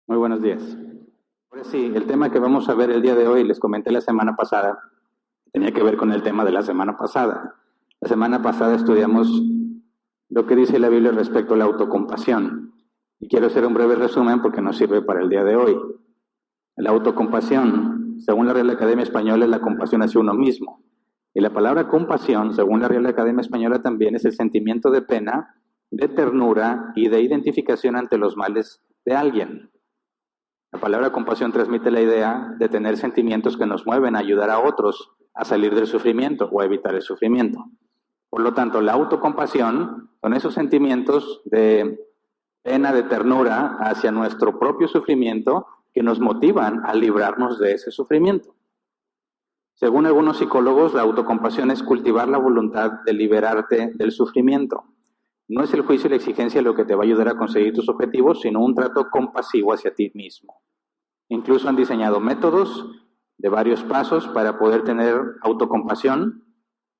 Muy buenos días. Ahora sí, el tema que vamos a ver el día de hoy, les comenté la semana pasada, tenía que ver con el tema de la semana pasada. La semana pasada estudiamos lo que dice la Biblia respecto a la autocompasión. Y quiero hacer un breve resumen porque nos sirve para el día de hoy. La autocompasión, según la Real Academia Española, es la compasión hacia uno mismo. Y la palabra compasión, según la Real Academia Española, también es el sentimiento de pena, de ternura y de identificación ante los males de alguien. La palabra compasión transmite la idea de tener sentimientos que nos mueven a ayudar a otros a salir del sufrimiento o a evitar el sufrimiento. Por lo tanto, la autocompasión son esos sentimientos de pena, de ternura hacia nuestro propio sufrimiento que nos motivan a librarnos de ese sufrimiento. Según algunos psicólogos, la autocompasión es cultivar la voluntad de liberarte del sufrimiento. No es el juicio y la exigencia lo que te va a ayudar a conseguir tus objetivos, sino un trato compasivo hacia ti mismo. Incluso han diseñado métodos de varios pasos para poder tener autocompasión,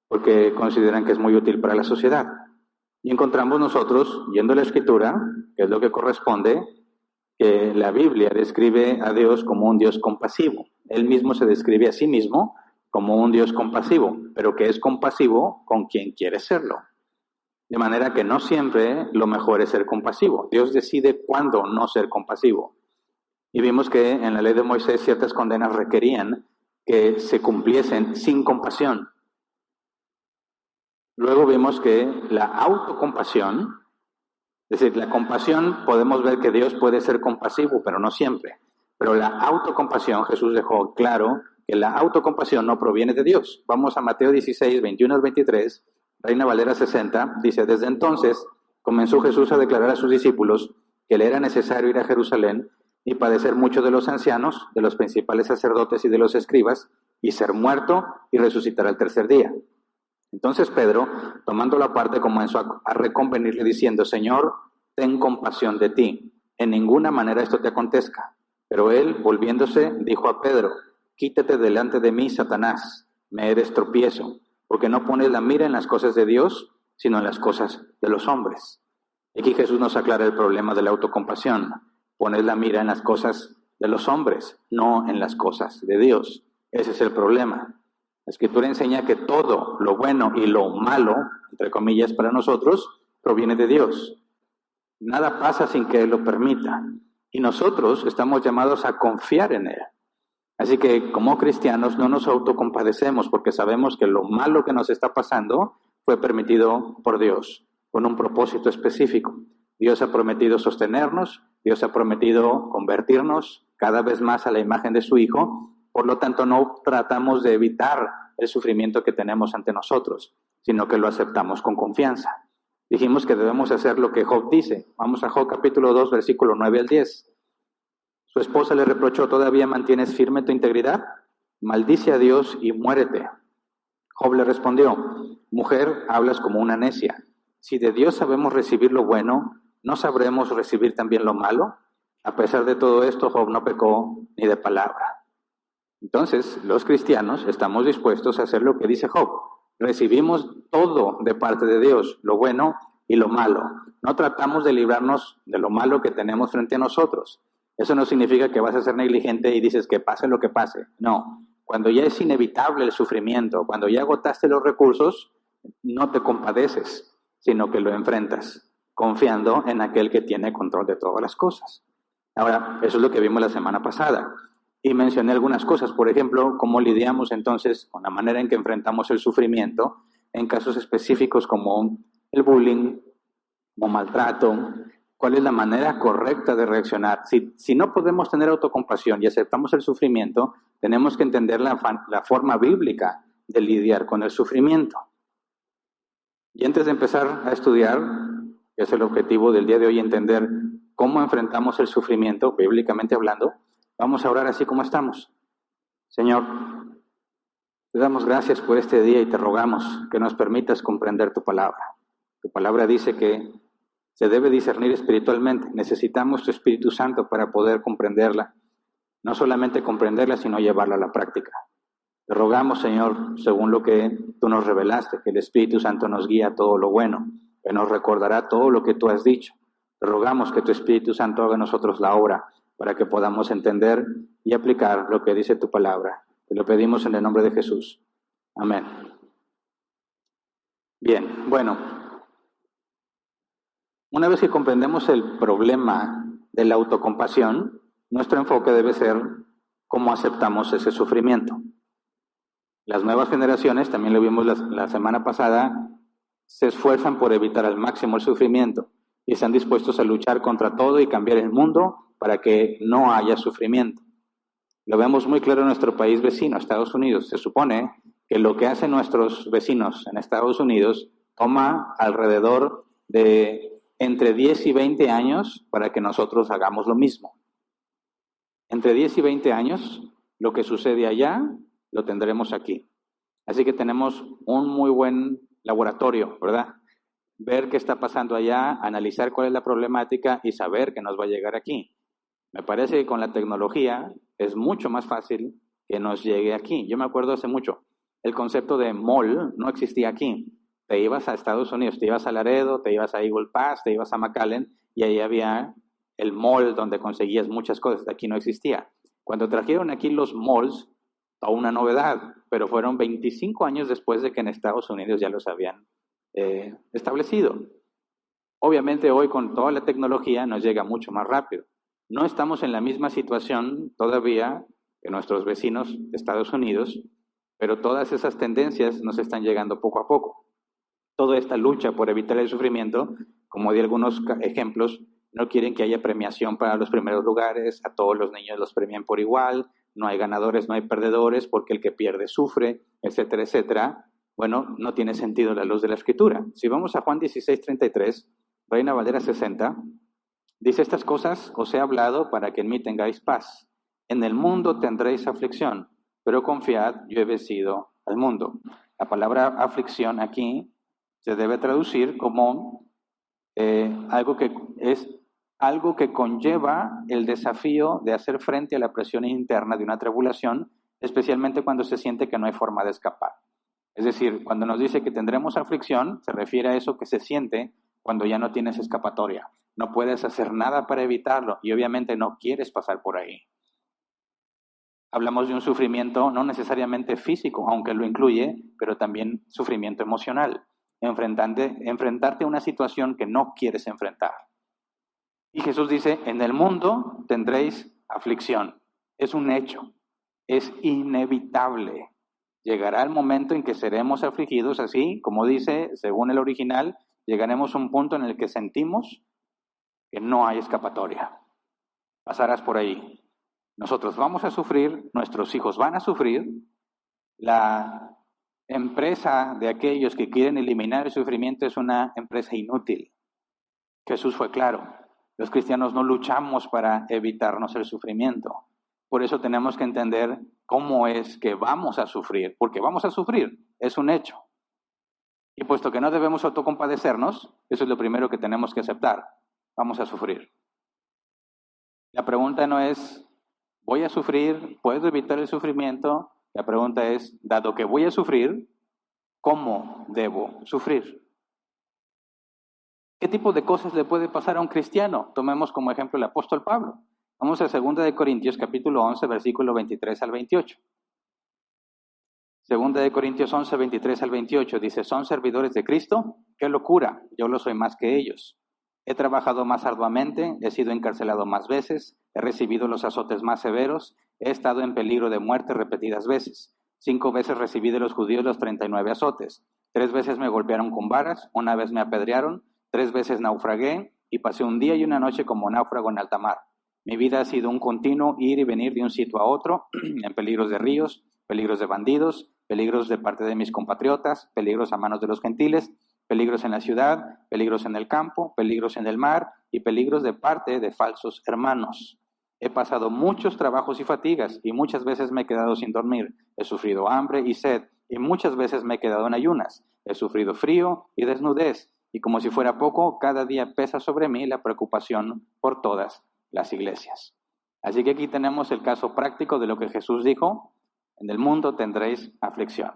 porque consideran que es muy útil para la sociedad. Y encontramos nosotros, yendo a la Escritura, que es lo que corresponde, que la Biblia describe a Dios como un Dios compasivo. Él mismo se describe a sí mismo como un Dios compasivo, pero que es compasivo con quien quiere serlo. De manera que no siempre lo mejor es ser compasivo. Dios decide cuándo no ser compasivo. Y vimos que en la ley de Moisés ciertas condenas requerían que se cumpliesen sin compasión. Luego vimos que la autocompasión, es decir, la compasión, podemos ver que Dios puede ser compasivo, pero no siempre. Pero la autocompasión, Jesús dejó claro que la autocompasión no proviene de Dios. Vamos a Mateo 16, 21 al 23, Reina Valera 60, dice: desde entonces comenzó Jesús a declarar a sus discípulos que le era necesario ir a Jerusalén y padecer mucho de los ancianos, de los principales sacerdotes y de los escribas, y ser muerto y resucitar al tercer día. Entonces Pedro, tomándolo aparte, comenzó a reconvenirle diciendo: Señor, ten compasión de ti, en ninguna manera esto te acontezca. Pero él, volviéndose, dijo a Pedro: quítate delante de mí, Satanás, me eres tropiezo, porque no pones la mira en las cosas de Dios, sino en las cosas de los hombres. Y aquí Jesús nos aclara el problema de la autocompasión. Pones la mira en las cosas de los hombres, no en las cosas de Dios. Ese es el problema. La Escritura enseña que todo lo bueno y lo malo, entre comillas, para nosotros, proviene de Dios. Nada pasa sin que Él lo permita. Y nosotros estamos llamados a confiar en Él. Así que como cristianos no nos autocompadecemos porque sabemos que lo malo que nos está pasando fue permitido por Dios, con un propósito específico. Dios ha prometido sostenernos, Dios ha prometido convertirnos cada vez más a la imagen de su Hijo. Por lo tanto, no tratamos de evitar el sufrimiento que tenemos ante nosotros, sino que lo aceptamos con confianza. Dijimos que debemos hacer lo que Job dice. Vamos a Job capítulo 2, versículo 9 al 10. Su esposa le reprochó: ¿todavía mantienes firme tu integridad? Maldice a Dios y muérete. Job le respondió: mujer, hablas como una necia. Si de Dios sabemos recibir lo bueno, ¿no sabremos recibir también lo malo? A pesar de todo esto, Job no pecó ni de palabra. Entonces, los cristianos estamos dispuestos a hacer lo que dice Job. Recibimos todo de parte de Dios, lo bueno y lo malo. No tratamos de librarnos de lo malo que tenemos frente a nosotros. Eso no significa que vas a ser negligente y dices que pase lo que pase. No, cuando ya es inevitable el sufrimiento, cuando ya agotaste los recursos, no te compadeces, sino que lo enfrentas, confiando en aquel que tiene control de todas las cosas. Ahora, eso es lo que vimos la semana pasada. Y mencioné algunas cosas, por ejemplo, cómo lidiamos entonces con la manera en que enfrentamos el sufrimiento en casos específicos como el bullying, como maltrato. ¿Cuál es la manera correcta de reaccionar? Si no podemos tener autocompasión y aceptamos el sufrimiento, tenemos que entender la forma bíblica de lidiar con el sufrimiento. Y antes de empezar a estudiar, que es el objetivo del día de hoy, entender cómo enfrentamos el sufrimiento, bíblicamente hablando, vamos a orar así como estamos. Señor, te damos gracias por este día y te rogamos que nos permitas comprender tu palabra. Tu palabra dice que se debe discernir espiritualmente. Necesitamos tu Espíritu Santo para poder comprenderla. No solamente comprenderla, sino llevarla a la práctica. Te rogamos, Señor, según lo que tú nos revelaste, que el Espíritu Santo nos guíe a todo lo bueno, que nos recordará todo lo que tú has dicho. Te rogamos que tu Espíritu Santo haga en nosotros la obra para que podamos entender y aplicar lo que dice tu palabra. Te lo pedimos en el nombre de Jesús. Amén. Bien, bueno, una vez que comprendemos el problema de la autocompasión, nuestro enfoque debe ser cómo aceptamos ese sufrimiento. Las nuevas generaciones, también lo vimos la semana pasada, se esfuerzan por evitar al máximo el sufrimiento y están dispuestos a luchar contra todo y cambiar el mundo para que no haya sufrimiento. Lo vemos muy claro en nuestro país vecino, Estados Unidos. Se supone que lo que hacen nuestros vecinos en Estados Unidos toma alrededor de entre 10 y 20 años para que nosotros hagamos lo mismo. Entre 10 y 20 años, lo que sucede allá, lo tendremos aquí. Así que tenemos un muy buen laboratorio, ¿verdad? Ver qué está pasando allá, analizar cuál es la problemática y saber que nos va a llegar aquí. Me parece que con la tecnología es mucho más fácil que nos llegue aquí. Yo me acuerdo hace mucho, el concepto de mall no existía aquí. Te ibas a Estados Unidos, te ibas a Laredo, te ibas a Eagle Pass, te ibas a McAllen y ahí había el mall donde conseguías muchas cosas. Aquí no existía. Cuando trajeron aquí los malls, toda una novedad, pero fueron 25 años después de que en Estados Unidos ya los habían establecido. Obviamente hoy con toda la tecnología nos llega mucho más rápido. No estamos en la misma situación todavía que nuestros vecinos de Estados Unidos, pero todas esas tendencias nos están llegando poco a poco. Toda esta lucha por evitar el sufrimiento, como di algunos ejemplos, no quieren que haya premiación para los primeros lugares, a todos los niños los premian por igual, no hay ganadores, no hay perdedores, porque el que pierde sufre, etcétera, etcétera. Bueno, no tiene sentido la luz de la Escritura. Si vamos a Juan 16:33, Reina Valera 60, dice: estas cosas os he hablado para que en mí tengáis paz. En el mundo tendréis aflicción, pero confiad, yo he vencido al mundo. La palabra aflicción aquí se debe traducir como algo que conlleva el desafío de hacer frente a la presión interna de una tribulación, especialmente cuando se siente que no hay forma de escapar. Es decir, cuando nos dice que tendremos aflicción, se refiere a eso que se siente cuando ya no tienes escapatoria. No puedes hacer nada para evitarlo y obviamente no quieres pasar por ahí. Hablamos de un sufrimiento no necesariamente físico, aunque lo incluye, pero también sufrimiento emocional. Enfrentarte a una situación que no quieres enfrentar. Y Jesús dice: en el mundo tendréis aflicción. Es un hecho, es inevitable. Llegará el momento en que seremos afligidos, así como dice, según el original, llegaremos a un punto en el que sentimos que no hay escapatoria. Pasarás por ahí. Nosotros vamos a sufrir, nuestros hijos van a sufrir. La empresa de aquellos que quieren eliminar el sufrimiento es una empresa inútil. Jesús fue claro. Los cristianos no luchamos para evitarnos el sufrimiento. Por eso tenemos que entender cómo es que vamos a sufrir, porque vamos a sufrir, es un hecho. Y puesto que no debemos autocompadecernos, eso es lo primero que tenemos que aceptar. Vamos a sufrir. La pregunta no es, ¿voy a sufrir? ¿Puedo evitar el sufrimiento? La pregunta es, dado que voy a sufrir, ¿cómo debo sufrir? ¿Qué tipo de cosas le puede pasar a un cristiano? Tomemos como ejemplo el apóstol Pablo. Vamos a 2 de Corintios, capítulo 11, versículo 23 al 28. 2 de Corintios 11, 23 al 28 dice: ¿son servidores de Cristo? ¡Qué locura! Yo lo soy más que ellos. He trabajado más arduamente, he sido encarcelado más veces, he recibido los azotes más severos, he estado en peligro de muerte repetidas veces. 5 veces recibí de los judíos los 39 azotes. 3 veces me golpearon con varas, una vez me apedrearon, 3 veces naufragué y pasé un día y una noche como náufrago en alta mar. Mi vida ha sido un continuo ir y venir de un sitio a otro, en peligros de ríos, peligros de bandidos, peligros de parte de mis compatriotas, peligros a manos de los gentiles, peligros en la ciudad, peligros en el campo, peligros en el mar y peligros de parte de falsos hermanos. He pasado muchos trabajos y fatigas y muchas veces me he quedado sin dormir. He sufrido hambre y sed y muchas veces me he quedado en ayunas. He sufrido frío y desnudez y como si fuera poco, cada día pesa sobre mí la preocupación por todas las iglesias. Así que aquí tenemos el caso práctico de lo que Jesús dijo: en el mundo tendréis aflicción.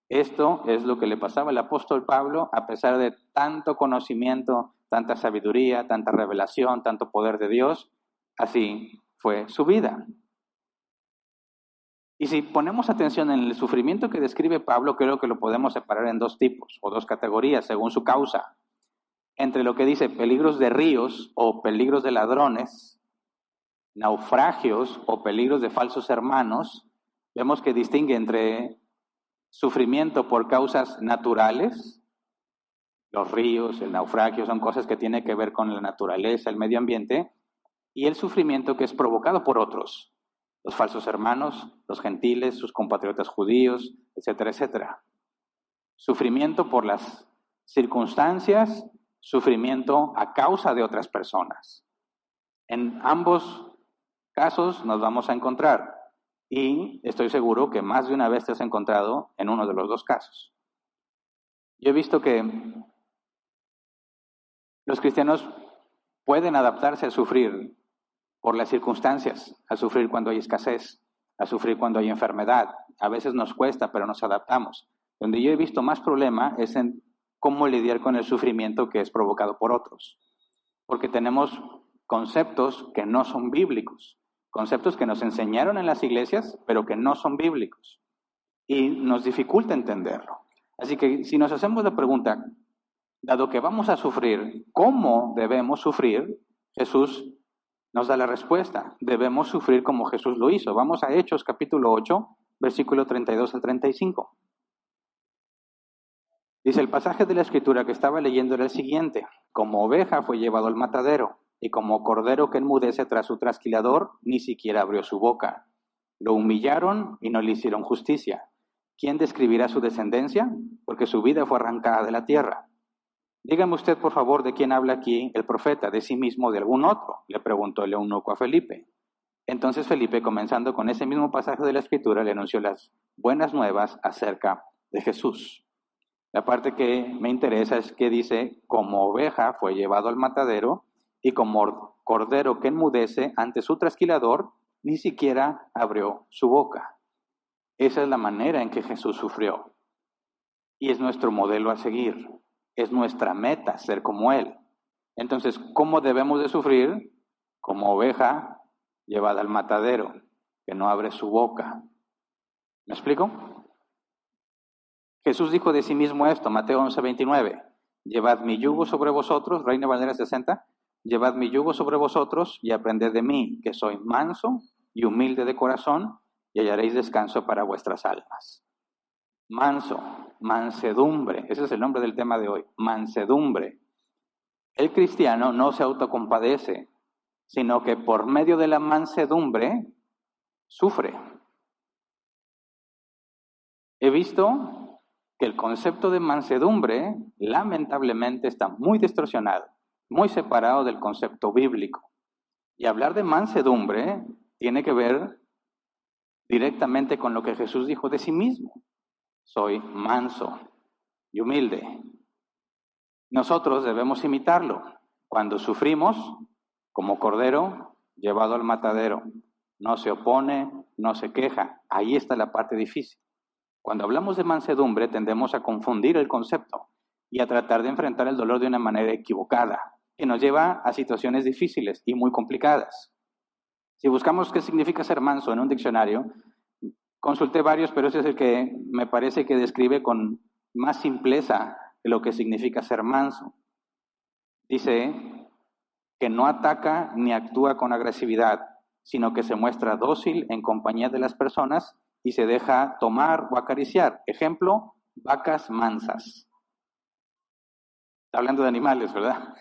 Esto es lo que le pasaba al apóstol Pablo, a pesar de tanto conocimiento, tanta sabiduría, tanta revelación, tanto poder de Dios. Así fue su vida. Y si ponemos atención en el sufrimiento que describe Pablo, creo que lo podemos separar en dos tipos o dos categorías según su causa. Entre lo que dice peligros de ríos o peligros de ladrones, naufragios o peligros de falsos hermanos, vemos que distingue entre sufrimiento por causas naturales. Los ríos, el naufragio son cosas que tienen que ver con la naturaleza, el medio ambiente, y el sufrimiento que es provocado por otros, los falsos hermanos, los gentiles, sus compatriotas judíos, etcétera, etcétera. Sufrimiento por las circunstancias, sufrimiento a causa de otras personas. En ambos casos nos vamos a encontrar, y estoy seguro que más de una vez te has encontrado en uno de los dos casos. Yo he visto que los cristianos pueden adaptarse a sufrir por las circunstancias, a sufrir cuando hay escasez, a sufrir cuando hay enfermedad. A veces nos cuesta, pero nos adaptamos. Donde yo he visto más problema es en cómo lidiar con el sufrimiento que es provocado por otros. Porque tenemos conceptos que no son bíblicos, conceptos que nos enseñaron en las iglesias, pero que no son bíblicos. Y nos dificulta entenderlo. Así que si nos hacemos la pregunta, dado que vamos a sufrir, ¿cómo debemos sufrir? Jesús nos da la respuesta. Debemos sufrir como Jesús lo hizo. Vamos a Hechos capítulo 8, versículo 32 al 35. Dice, el pasaje de la Escritura que estaba leyendo era el siguiente. Como oveja fue llevado al matadero, y como cordero que enmudece tras su trasquilador, ni siquiera abrió su boca. Lo humillaron y no le hicieron justicia. ¿Quién describirá su descendencia? Porque su vida fue arrancada de la tierra. Dígame usted, por favor, ¿de quién habla aquí el profeta? ¿De sí mismo o de algún otro? Le preguntó el eunuco a Felipe. Entonces Felipe, comenzando con ese mismo pasaje de la Escritura, le anunció las buenas nuevas acerca de Jesús. La parte que me interesa es que dice, como oveja fue llevado al matadero, y como cordero que enmudece ante su trasquilador, ni siquiera abrió su boca. Esa es la manera en que Jesús sufrió. Y es nuestro modelo a seguir. Es nuestra meta ser como Él. Entonces, ¿cómo debemos de sufrir? Como oveja llevada al matadero, que no abre su boca. ¿Me explico? Jesús dijo de sí mismo esto, Mateo 11:29. Llevad mi yugo sobre vosotros, Reina Valera 60, llevad mi yugo sobre vosotros y aprended de mí, que soy manso y humilde de corazón, y hallaréis descanso para vuestras almas. Manso, mansedumbre, ese es el nombre del tema de hoy, mansedumbre. El cristiano no se autocompadece, sino que por medio de la mansedumbre sufre. He visto que el concepto de mansedumbre lamentablemente está muy distorsionado, muy separado del concepto bíblico. Y hablar de mansedumbre tiene que ver directamente con lo que Jesús dijo de sí mismo. Soy manso y humilde. Nosotros debemos imitarlo. Cuando sufrimos, como cordero llevado al matadero, no se opone, no se queja. Ahí está la parte difícil. Cuando hablamos de mansedumbre, tendemos a confundir el concepto y a tratar de enfrentar el dolor de una manera equivocada, que nos lleva a situaciones difíciles y muy complicadas. Si buscamos qué significa ser manso en un diccionario, consulté varios, pero ese es el que me parece que describe con más simpleza lo que significa ser manso. Dice que no ataca ni actúa con agresividad, sino que se muestra dócil en compañía de las personas y se deja tomar o acariciar. Ejemplo, vacas mansas. Está hablando de animales, ¿verdad?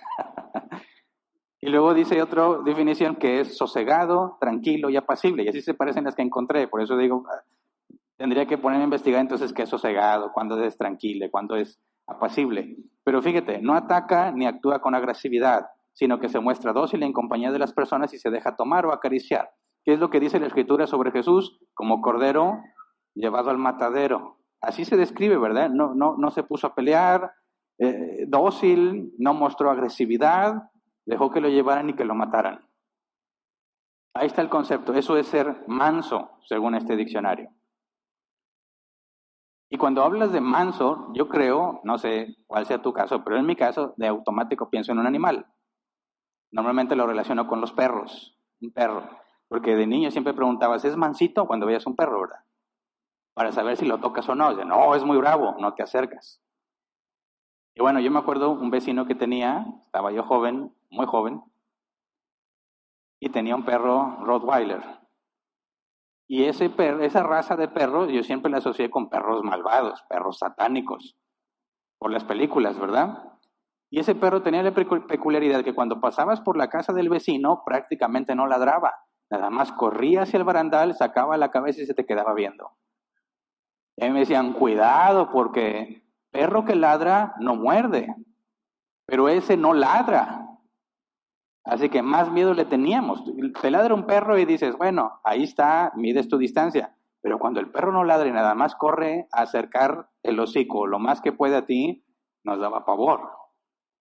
Y luego dice otra definición que es sosegado, tranquilo y apacible. Y así se parecen las que encontré. Por eso digo, tendría que ponerme a investigar entonces qué es sosegado, cuándo es tranquilo, cuándo es apacible. Pero fíjate, no ataca ni actúa con agresividad, sino que se muestra dócil en compañía de las personas y se deja tomar o acariciar. ¿Qué es lo que dice la Escritura sobre Jesús? Como cordero llevado al matadero. Así se describe, ¿verdad? No se puso a pelear, dócil, no mostró agresividad, dejó que lo llevaran y que lo mataran. Ahí está el concepto. Eso es ser manso, según este diccionario. Y cuando hablas de manso, yo creo, no sé cuál sea tu caso, pero en mi caso, de automático pienso en un animal. Normalmente lo relaciono con los perros. Un perro. Porque de niño siempre preguntabas, ¿es mansito? Cuando veías un perro, ¿verdad? Para saber si lo tocas o no. Dice, no, es muy bravo, no te acercas. Y bueno, yo me acuerdo un vecino que tenía, estaba yo joven, muy joven, y tenía un perro Rottweiler. Y esa raza de perros yo siempre la asocié con perros malvados, perros satánicos, por las películas, ¿verdad? Y ese perro tenía la peculiaridad que cuando pasabas por la casa del vecino prácticamente no ladraba, nada más corría hacia el barandal, sacaba la cabeza y se te quedaba viendo. Y a mí me decían, cuidado porque perro que ladra no muerde, pero ese no ladra. Así que más miedo le teníamos. Te ladra un perro y dices, bueno, ahí está, mides tu distancia. Pero cuando el perro no ladra y nada más corre a acercar el hocico lo más que puede a ti, nos daba pavor.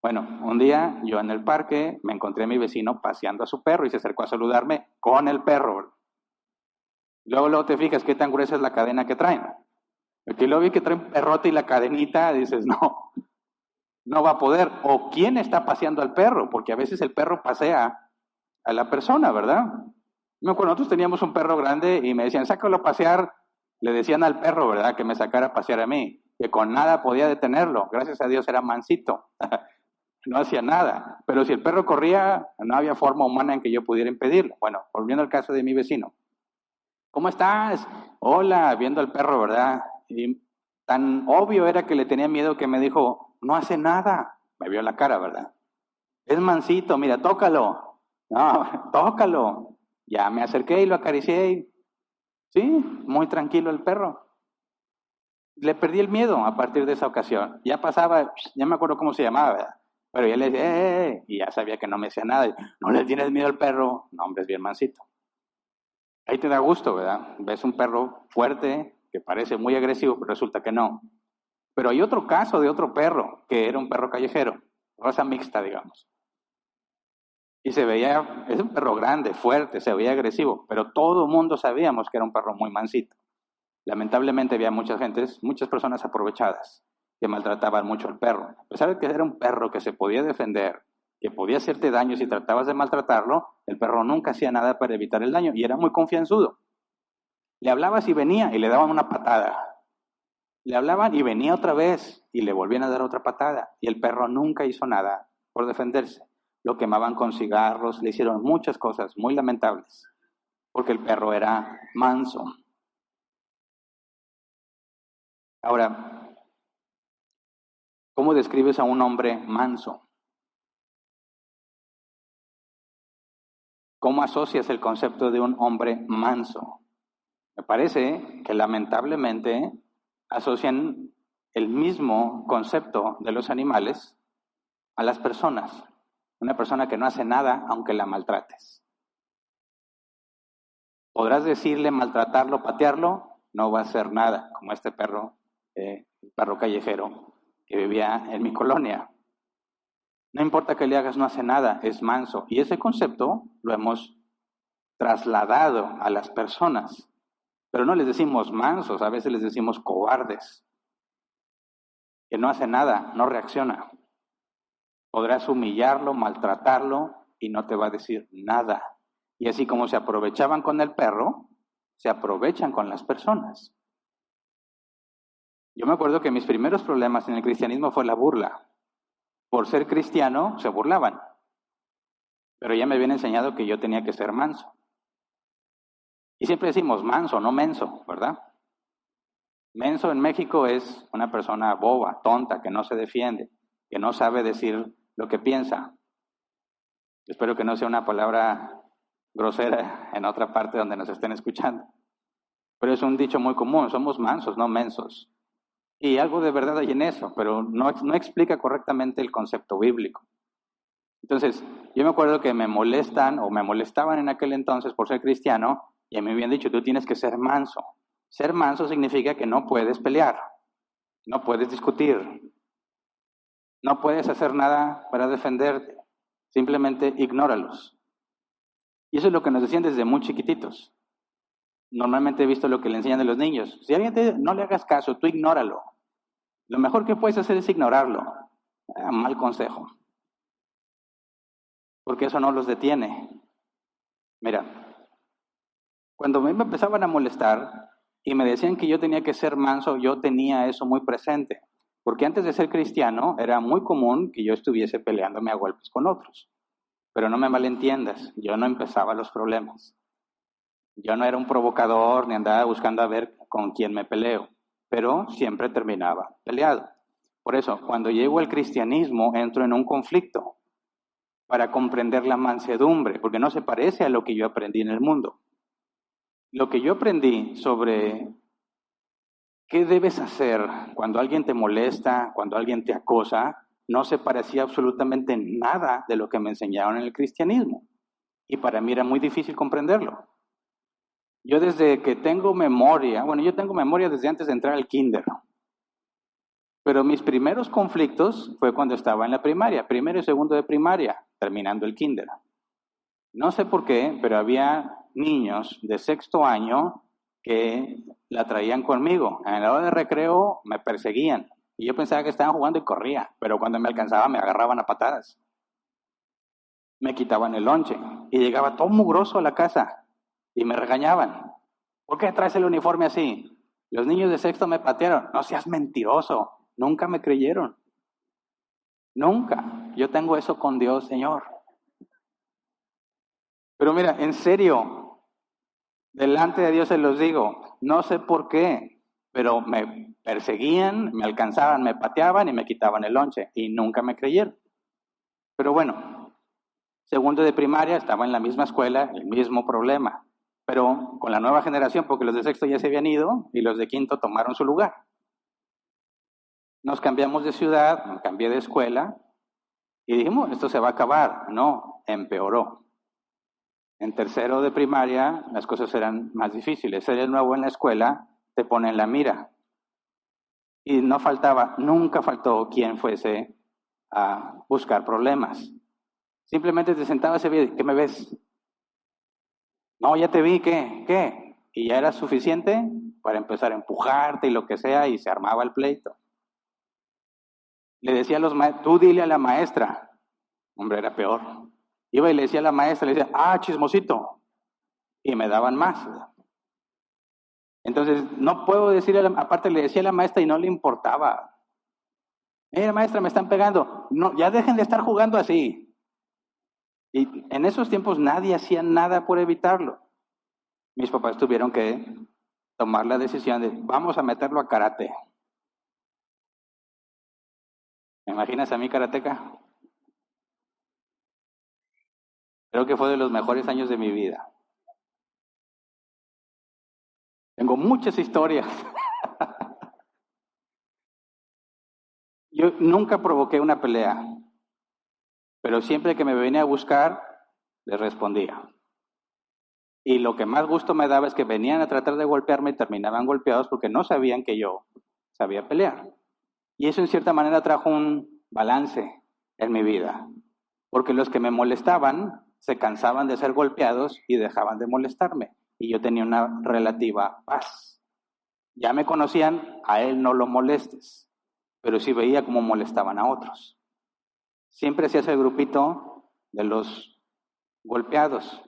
Bueno, un día yo en el parque me encontré a mi vecino paseando a su perro y se acercó a saludarme con el perro. Luego te fijas qué tan gruesa es la cadena que traen. Porque luego vi que trae un perrote y la cadenita, dices, no va a poder. O quién está paseando al perro, porque a veces el perro pasea a la persona, ¿verdad? Me acuerdo, nosotros teníamos un perro grande y me decían, sácalo a pasear. Le decían al perro, ¿verdad? Que me sacara a pasear a mí, que con nada podía detenerlo. Gracias a Dios era mansito. No hacía nada. Pero si el perro corría, no había forma humana en que yo pudiera impedirlo. Bueno, volviendo al caso de mi vecino. ¿Cómo estás? Hola, viendo al perro, ¿verdad? Y tan obvio era que le tenía miedo que me dijo, no hace nada. Me vio la cara, ¿verdad? Es mansito, mira, tócalo. No, tócalo. Ya me acerqué y lo acaricié y, sí, muy tranquilo el perro. Le perdí el miedo a partir de esa ocasión. Ya pasaba, ya me acuerdo cómo se llamaba, ¿verdad? Pero ya le decía, y ya sabía que no me decía nada. ¿No le tienes miedo al perro? No, hombre, es bien mansito. Ahí te da gusto, ¿verdad? Ves un perro fuerte, que parece muy agresivo, pero resulta que no. Pero hay otro caso de otro perro, que era un perro callejero, raza mixta, digamos. Y es un perro grande, fuerte, se veía agresivo, pero todo el mundo sabíamos que era un perro muy mansito. Lamentablemente había muchas personas aprovechadas que maltrataban mucho al perro. A pesar de que era un perro que se podía defender, que podía hacerte daño si tratabas de maltratarlo, el perro nunca hacía nada para evitar el daño y era muy confianzudo. Le hablabas y venía y le daban una patada. Le hablaban y venía otra vez y le volvían a dar otra patada. Y el perro nunca hizo nada por defenderse. Lo quemaban con cigarros, le hicieron muchas cosas muy lamentables, porque el perro era manso. Ahora, ¿cómo describes a un hombre manso? ¿Cómo asocias el concepto de un hombre manso? Me parece que lamentablemente asocian el mismo concepto de los animales a las personas. Una persona que no hace nada aunque la maltrates. Podrás decirle maltratarlo, patearlo, no va a hacer nada, como este perro, el perro callejero que vivía en mi colonia. No importa que le hagas, no hace nada, es manso. Y ese concepto lo hemos trasladado a las personas. Pero no les decimos mansos, a veces les decimos cobardes. Que no hace nada, no reacciona. Podrás humillarlo, maltratarlo y no te va a decir nada. Y así como se aprovechaban con el perro, se aprovechan con las personas. Yo me acuerdo que mis primeros problemas en el cristianismo fue la burla. Por ser cristiano, se burlaban. Pero ya me habían enseñado que yo tenía que ser manso. Y siempre decimos manso, no menso, ¿verdad? Menso en México es una persona boba, tonta, que no se defiende, que no sabe decir lo que piensa. Espero que no sea una palabra grosera en otra parte donde nos estén escuchando. Pero es un dicho muy común, somos mansos, no mensos. Y algo de verdad hay en eso, pero no explica correctamente el concepto bíblico. Entonces, yo me acuerdo que me molestan o me molestaban en aquel entonces por ser cristiano y a mí me habían dicho, tú tienes que ser manso. Ser manso significa que no puedes pelear, no puedes discutir, no puedes hacer nada para defenderte, simplemente ignóralos. Y eso es lo que nos decían desde muy chiquititos. Normalmente he visto lo que le enseñan a los niños. Si alguien no le hagas caso, tú ignóralo. Lo mejor que puedes hacer es ignorarlo. Mal consejo. Porque eso no los detiene. Mira, Cuando me empezaban a molestar y me decían que yo tenía que ser manso, yo tenía eso muy presente. Porque antes de ser cristiano era muy común que yo estuviese peleándome a golpes con otros. Pero no me malentiendas, yo no empezaba los problemas. Yo no era un provocador ni andaba buscando a ver con quién me peleo, pero siempre terminaba peleado. Por eso, cuando llego al cristianismo, entro en un conflicto para comprender la mansedumbre, porque no se parece a lo que yo aprendí en el mundo. Lo que yo aprendí sobre qué debes hacer cuando alguien te molesta, cuando alguien te acosa, no se parecía absolutamente nada de lo que me enseñaron en el cristianismo. Y para mí era muy difícil comprenderlo. Yo desde que tengo memoria, yo tengo memoria desde antes de entrar al kinder, pero mis primeros conflictos fue cuando estaba en la primaria, primero y segundo de primaria, terminando el kinder. No sé por qué, pero había niños de sexto año que la traían conmigo. En la hora de recreo me perseguían y yo pensaba que estaban jugando y corría, pero cuando me alcanzaban me agarraban a patadas. Me quitaban el lonche y llegaba todo mugroso a la casa y me regañaban. ¿Por qué traes el uniforme así? Los niños de sexto me patearon. No seas mentiroso. Nunca me creyeron. Nunca. Yo tengo eso con Dios, Señor. Pero mira, en serio, delante de Dios se los digo, no sé por qué, pero me perseguían, me alcanzaban, me pateaban y me quitaban el lonche y nunca me creyeron. Pero bueno, segundo de primaria, estaba en la misma escuela, el mismo problema, pero con la nueva generación, porque los de sexto ya se habían ido y los de quinto tomaron su lugar. Nos cambiamos de ciudad, me cambié de escuela y dijimos, esto se va a acabar. No, empeoró. En tercero de primaria las cosas eran más difíciles. Eres nuevo en la escuela, te ponen la mira. Y nunca faltó quien fuese a buscar problemas. Simplemente te sentabas y veías, ¿qué me ves? No, ya te vi, ¿qué? Y ya era suficiente para empezar a empujarte y lo que sea y se armaba el pleito. Le decía a los maestros, tú dile a la maestra. Hombre, era peor. Iba y le decía a la maestra, le decía, chismosito. Y me daban más. Entonces, no puedo decirle, aparte le decía a la maestra y no le importaba. Maestra, me están pegando. No, ya dejen de estar jugando así. Y en esos tiempos nadie hacía nada por evitarlo. Mis papás tuvieron que tomar la decisión de, vamos a meterlo a karate. ¿Me imaginas a mí karateca? Creo que fue de los mejores años de mi vida. Tengo muchas historias. Yo nunca provoqué una pelea, pero siempre que me venía a buscar, les respondía. Y lo que más gusto me daba es que venían a tratar de golpearme y terminaban golpeados porque no sabían que yo sabía pelear. Y eso en cierta manera trajo un balance en mi vida, porque los que me molestaban se cansaban de ser golpeados y dejaban de molestarme. Y yo tenía una relativa paz. Ya me conocían, a él no lo molestes, pero sí veía cómo molestaban a otros. Siempre hacías el grupito de los golpeados,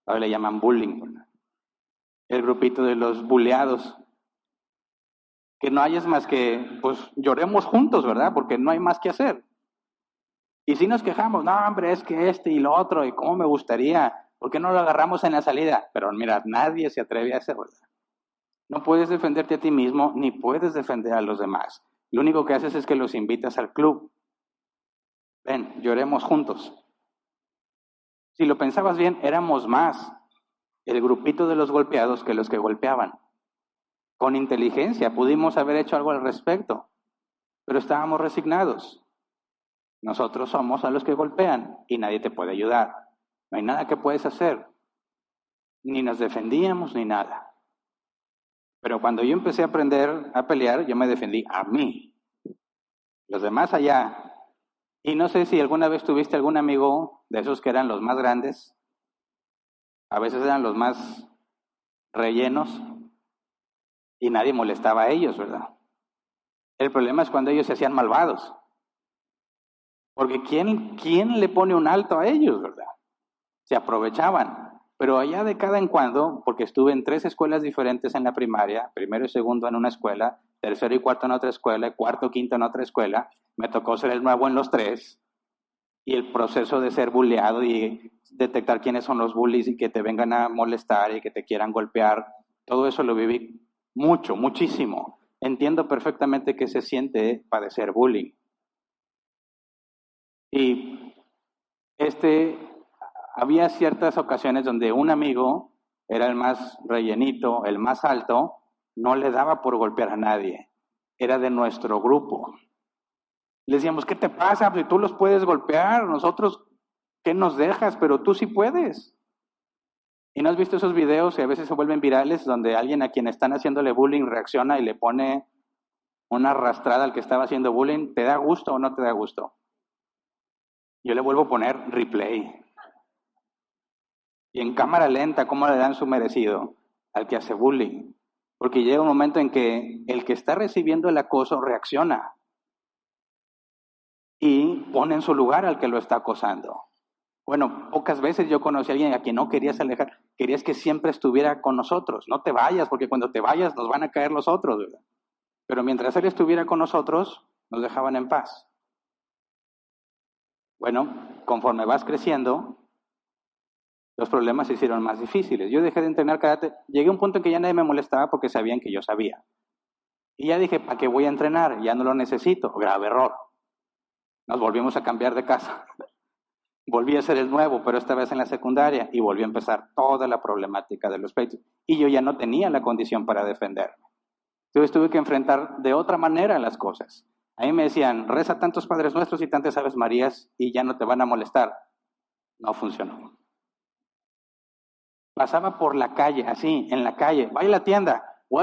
ahora le llaman bullying, ¿verdad? El grupito de los buleados, que no hayas más que, pues lloremos juntos, ¿verdad? Porque no hay más que hacer. Y si nos quejamos, no, hombre, es que este y lo otro, y cómo me gustaría, ¿por qué no lo agarramos en la salida? Pero mira, nadie se atreve a hacerlo. No puedes defenderte a ti mismo, ni puedes defender a los demás. Lo único que haces es que los invitas al club. Ven, lloremos juntos. Si lo pensabas bien, éramos más el grupito de los golpeados que los que golpeaban. Con inteligencia pudimos haber hecho algo al respecto, pero estábamos resignados. Nosotros somos a los que golpean y nadie te puede ayudar. No hay nada que puedes hacer. Ni nos defendíamos ni nada. Pero cuando yo empecé a aprender a pelear, yo me defendí a mí. Los demás allá. Y no sé si alguna vez tuviste algún amigo de esos que eran los más grandes. A veces eran los más rellenos. Y nadie molestaba a ellos, ¿verdad? El problema es cuando ellos se hacían malvados. Porque ¿quién le pone un alto a ellos, verdad? Se aprovechaban. Pero allá de cada en cuando, porque estuve en 3 escuelas diferentes en la primaria, primero y segundo en una escuela, tercero y cuarto en otra escuela, cuarto, quinto en otra escuela, me tocó ser el nuevo en los 3, y el proceso de ser bulleado y detectar quiénes son los bullies y que te vengan a molestar y que te quieran golpear, todo eso lo viví mucho, muchísimo. Entiendo perfectamente qué se siente padecer bullying. Y había ciertas ocasiones donde un amigo era el más rellenito, el más alto, no le daba por golpear a nadie, era de nuestro grupo. Le decíamos, ¿qué te pasa? Si tú los puedes golpear, nosotros, ¿qué nos dejas? Pero tú sí puedes. ¿Y no has visto esos videos que a veces se vuelven virales donde alguien a quien están haciéndole bullying reacciona y le pone una arrastrada al que estaba haciendo bullying? ¿Te da gusto o no te da gusto? Yo le vuelvo a poner replay. Y en cámara lenta, ¿cómo le dan su merecido al que hace bullying? Porque llega un momento en que el que está recibiendo el acoso reacciona y pone en su lugar al que lo está acosando. Bueno, pocas veces yo conocí a alguien a quien no querías alejar, querías que siempre estuviera con nosotros. No te vayas, porque cuando te vayas nos van a caer los otros, ¿verdad? Pero mientras él estuviera con nosotros, nos dejaban en paz. Bueno, conforme vas creciendo, los problemas se hicieron más difíciles. Yo dejé de entrenar karate. Llegué a un punto en que ya nadie me molestaba porque sabían que yo sabía. Y ya dije, ¿para qué voy a entrenar? Ya no lo necesito. Grave error. Nos volvimos a cambiar de casa. Volví a ser el nuevo, pero esta vez en la secundaria, y volví a empezar toda la problemática de los pleitos. Y yo ya no tenía la condición para defenderme. Entonces tuve que enfrentar de otra manera las cosas. A mí me decían, reza tantos Padres Nuestros y tantas Aves Marías y ya no te van a molestar. No funcionó. Pasaba por la calle, así, en la calle, voy a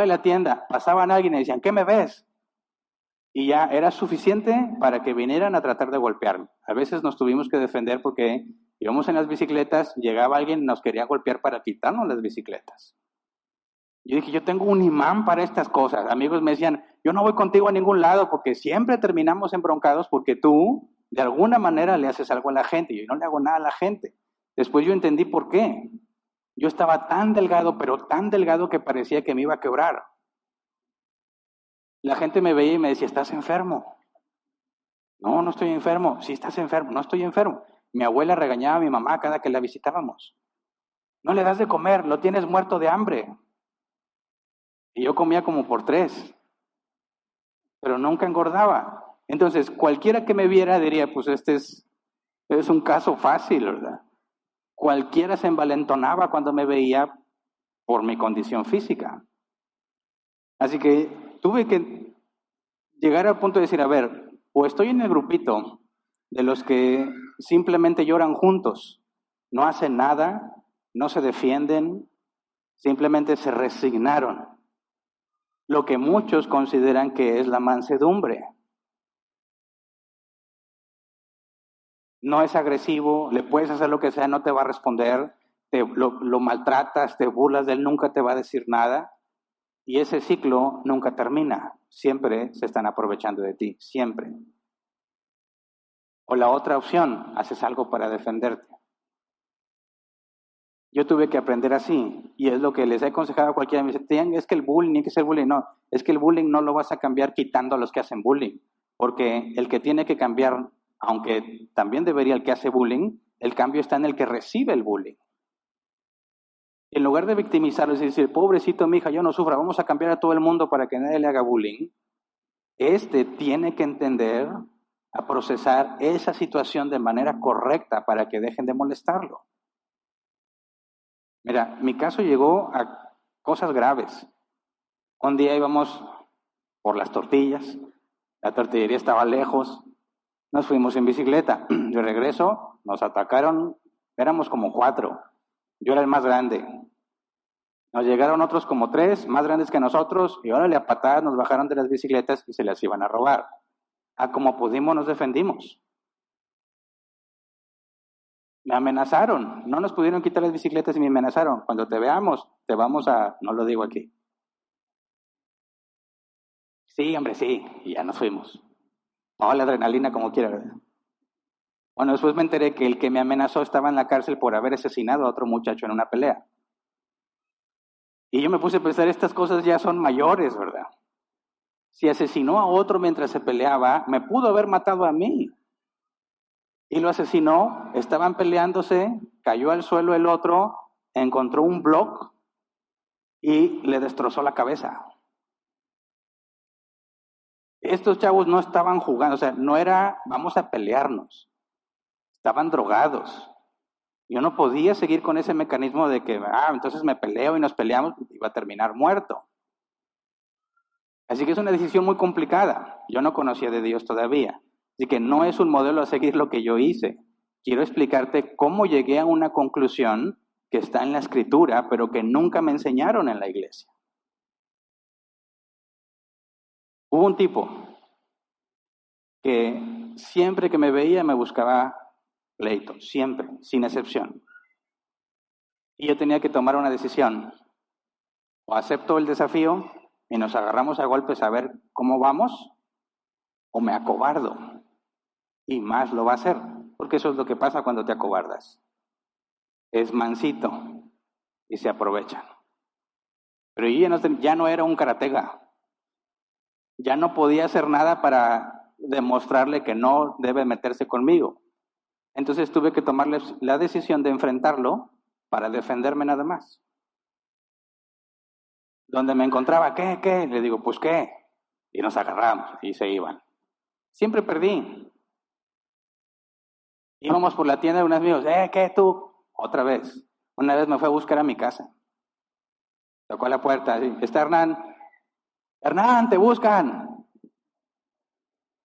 la tienda, pasaban alguien y decían, ¿qué me ves? Y ya era suficiente para que vinieran a tratar de golpearme. A veces nos tuvimos que defender porque íbamos en las bicicletas, llegaba alguien y nos quería golpear para quitarnos las bicicletas. Yo dije, yo tengo un imán para estas cosas. Amigos me decían, yo no voy contigo a ningún lado porque siempre terminamos embroncados porque tú, de alguna manera, le haces algo a la gente. Y yo no le hago nada a la gente. Después yo entendí por qué. Yo estaba tan delgado, pero tan delgado que parecía que me iba a quebrar. La gente me veía y me decía, ¿estás enfermo? No, no estoy enfermo. Sí, estás enfermo. No estoy enfermo. Mi abuela regañaba a mi mamá cada que la visitábamos. No le das de comer, lo tienes muerto de hambre. Y yo comía como por 3, pero nunca engordaba. Entonces, cualquiera que me viera diría, pues es un caso fácil, ¿verdad? Cualquiera se envalentonaba cuando me veía por mi condición física. Así que tuve que llegar al punto de decir, a ver, o estoy en el grupito de los que simplemente lloran juntos, no hacen nada, no se defienden, simplemente se resignaron. Lo que muchos consideran que es la mansedumbre. No es agresivo, le puedes hacer lo que sea, no te va a responder, lo maltratas, te burlas de él, nunca te va a decir nada. Y ese ciclo nunca termina, siempre se están aprovechando de ti, siempre. O la otra opción, haces algo para defenderte. Yo tuve que aprender así, y es lo que les he aconsejado a cualquiera. Me dice, es que el bullying, tiene que ser bullying. No, es que el bullying no lo vas a cambiar quitando a los que hacen bullying, porque el que tiene que cambiar, aunque también debería el que hace bullying, el cambio está en el que recibe el bullying. En lugar de victimizarlos y decir, pobrecito mi hija, yo no sufra, vamos a cambiar a todo el mundo para que nadie le haga bullying, tiene que entender a procesar esa situación de manera correcta para que dejen de molestarlo. Mira, mi caso llegó a cosas graves. Un día íbamos por las tortillas, la tortillería estaba lejos, nos fuimos en bicicleta. De regreso nos atacaron, éramos como 4, yo era el más grande. Nos llegaron otros como 3, más grandes que nosotros, y órale a patadas nos bajaron de las bicicletas y se las iban a robar. Como pudimos nos defendimos. Me amenazaron, no nos pudieron quitar las bicicletas y me amenazaron. Cuando te veamos, te vamos a, no lo digo aquí. Sí, hombre, sí, y ya nos fuimos. No, la adrenalina como quiera, ¿verdad? Bueno, después me enteré que el que me amenazó estaba en la cárcel por haber asesinado a otro muchacho en una pelea. Y yo me puse a pensar, estas cosas ya son mayores, ¿verdad? Si asesinó a otro mientras se peleaba, me pudo haber matado a mí. Y lo asesinó, estaban peleándose, cayó al suelo el otro, encontró un bloc y le destrozó la cabeza. Estos chavos no estaban jugando, o sea, no era vamos a pelearnos, estaban drogados. Yo no podía seguir con ese mecanismo de que, entonces me peleo y nos peleamos, iba a terminar muerto. Así que es una decisión muy complicada. Yo no conocía de Dios todavía. Así que no es un modelo a seguir lo que yo hice. Quiero explicarte cómo llegué a una conclusión que está en la Escritura, pero que nunca me enseñaron en la iglesia. Hubo un tipo que siempre que me veía me buscaba pleito, siempre, sin excepción. Y yo tenía que tomar una decisión. O acepto el desafío y nos agarramos a golpes a ver cómo vamos, o me acobardo. Y más lo va a hacer, porque eso es lo que pasa cuando te acobardas. Es mansito y se aprovechan. Pero yo ya no era un karateka. Ya no podía hacer nada para demostrarle que no debe meterse conmigo. Entonces tuve que tomar la decisión de enfrentarlo para defenderme nada más. Donde me encontraba, ¿qué? Le digo, pues ¿qué? Y nos agarramos y se iban. Siempre perdí. Íbamos por la tienda de unos amigos, ¿qué tú? Otra vez. Una vez me fue a buscar a mi casa. Tocó a la puerta, está Hernán. Hernán, te buscan.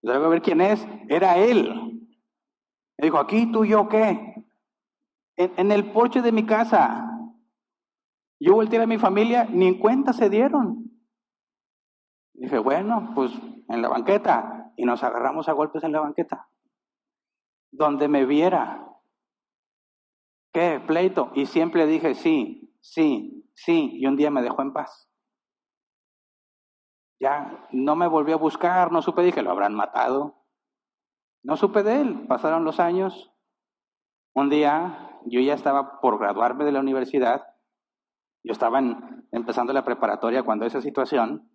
Luego a ver quién es. Era él. Me dijo, ¿aquí tú y yo qué? En el porche de mi casa. Yo volteé a mi familia, ni en cuenta se dieron. Dije, bueno, pues en la banqueta. Y nos agarramos a golpes en la banqueta. Donde me viera. ¿Qué? Pleito. Y siempre dije, sí. Y un día me dejó en paz. Ya no me volvió a buscar, no supe, dije, lo habrán matado. No supe de él, pasaron los años. Un día yo ya estaba por graduarme de la universidad, yo estaba empezando la preparatoria cuando esa situación,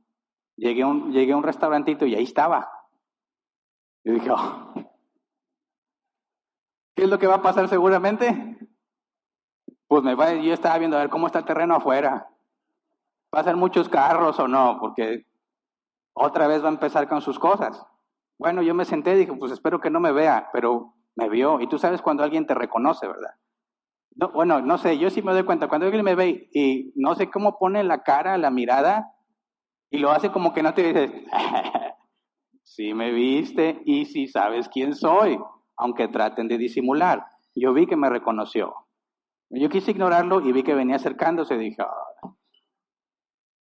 llegué a un restaurantito y ahí estaba. Y dije, ¿qué es lo que va a pasar seguramente? Pues yo estaba viendo a ver cómo está el terreno afuera. ¿Pasan muchos carros o no? Porque otra vez va a empezar con sus cosas. Bueno, yo me senté y dije, pues espero que no me vea, pero me vio. Y tú sabes cuando alguien te reconoce, ¿verdad? No, bueno, no sé, yo sí me doy cuenta. Cuando alguien me ve y no sé cómo pone la cara, la mirada, y lo hace como que no te dices, sí me viste y sí sabes quién soy, aunque traten de disimular. Yo vi que me reconoció. Yo quise ignorarlo y vi que venía acercándose. Dije,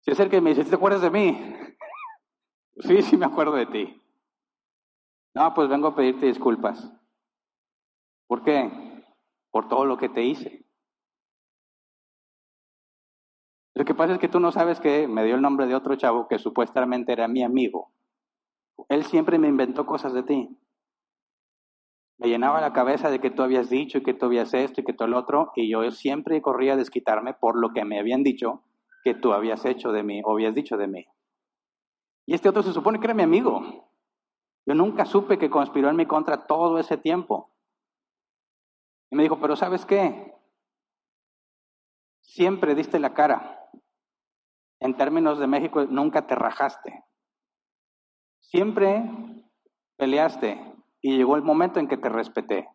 se acerca y me dice, ¿te acuerdas de mí? Sí me acuerdo de ti. No, pues vengo a pedirte disculpas. ¿Por qué? Por todo lo que te hice. Lo que pasa es que tú no sabes que me dio el nombre de otro chavo que supuestamente era mi amigo. Él siempre me inventó cosas de ti. Me llenaba la cabeza de que tú habías dicho y que tú habías esto y que todo el otro, y yo siempre corría a desquitarme por lo que me habían dicho que tú habías hecho de mí o habías dicho de mí. Y este otro se supone que era mi amigo. Yo nunca supe que conspiró en mi contra todo ese tiempo. Y me dijo, pero ¿sabes qué? Siempre diste la cara. En términos de México, nunca te rajaste. Siempre peleaste y llegó el momento en que te respeté.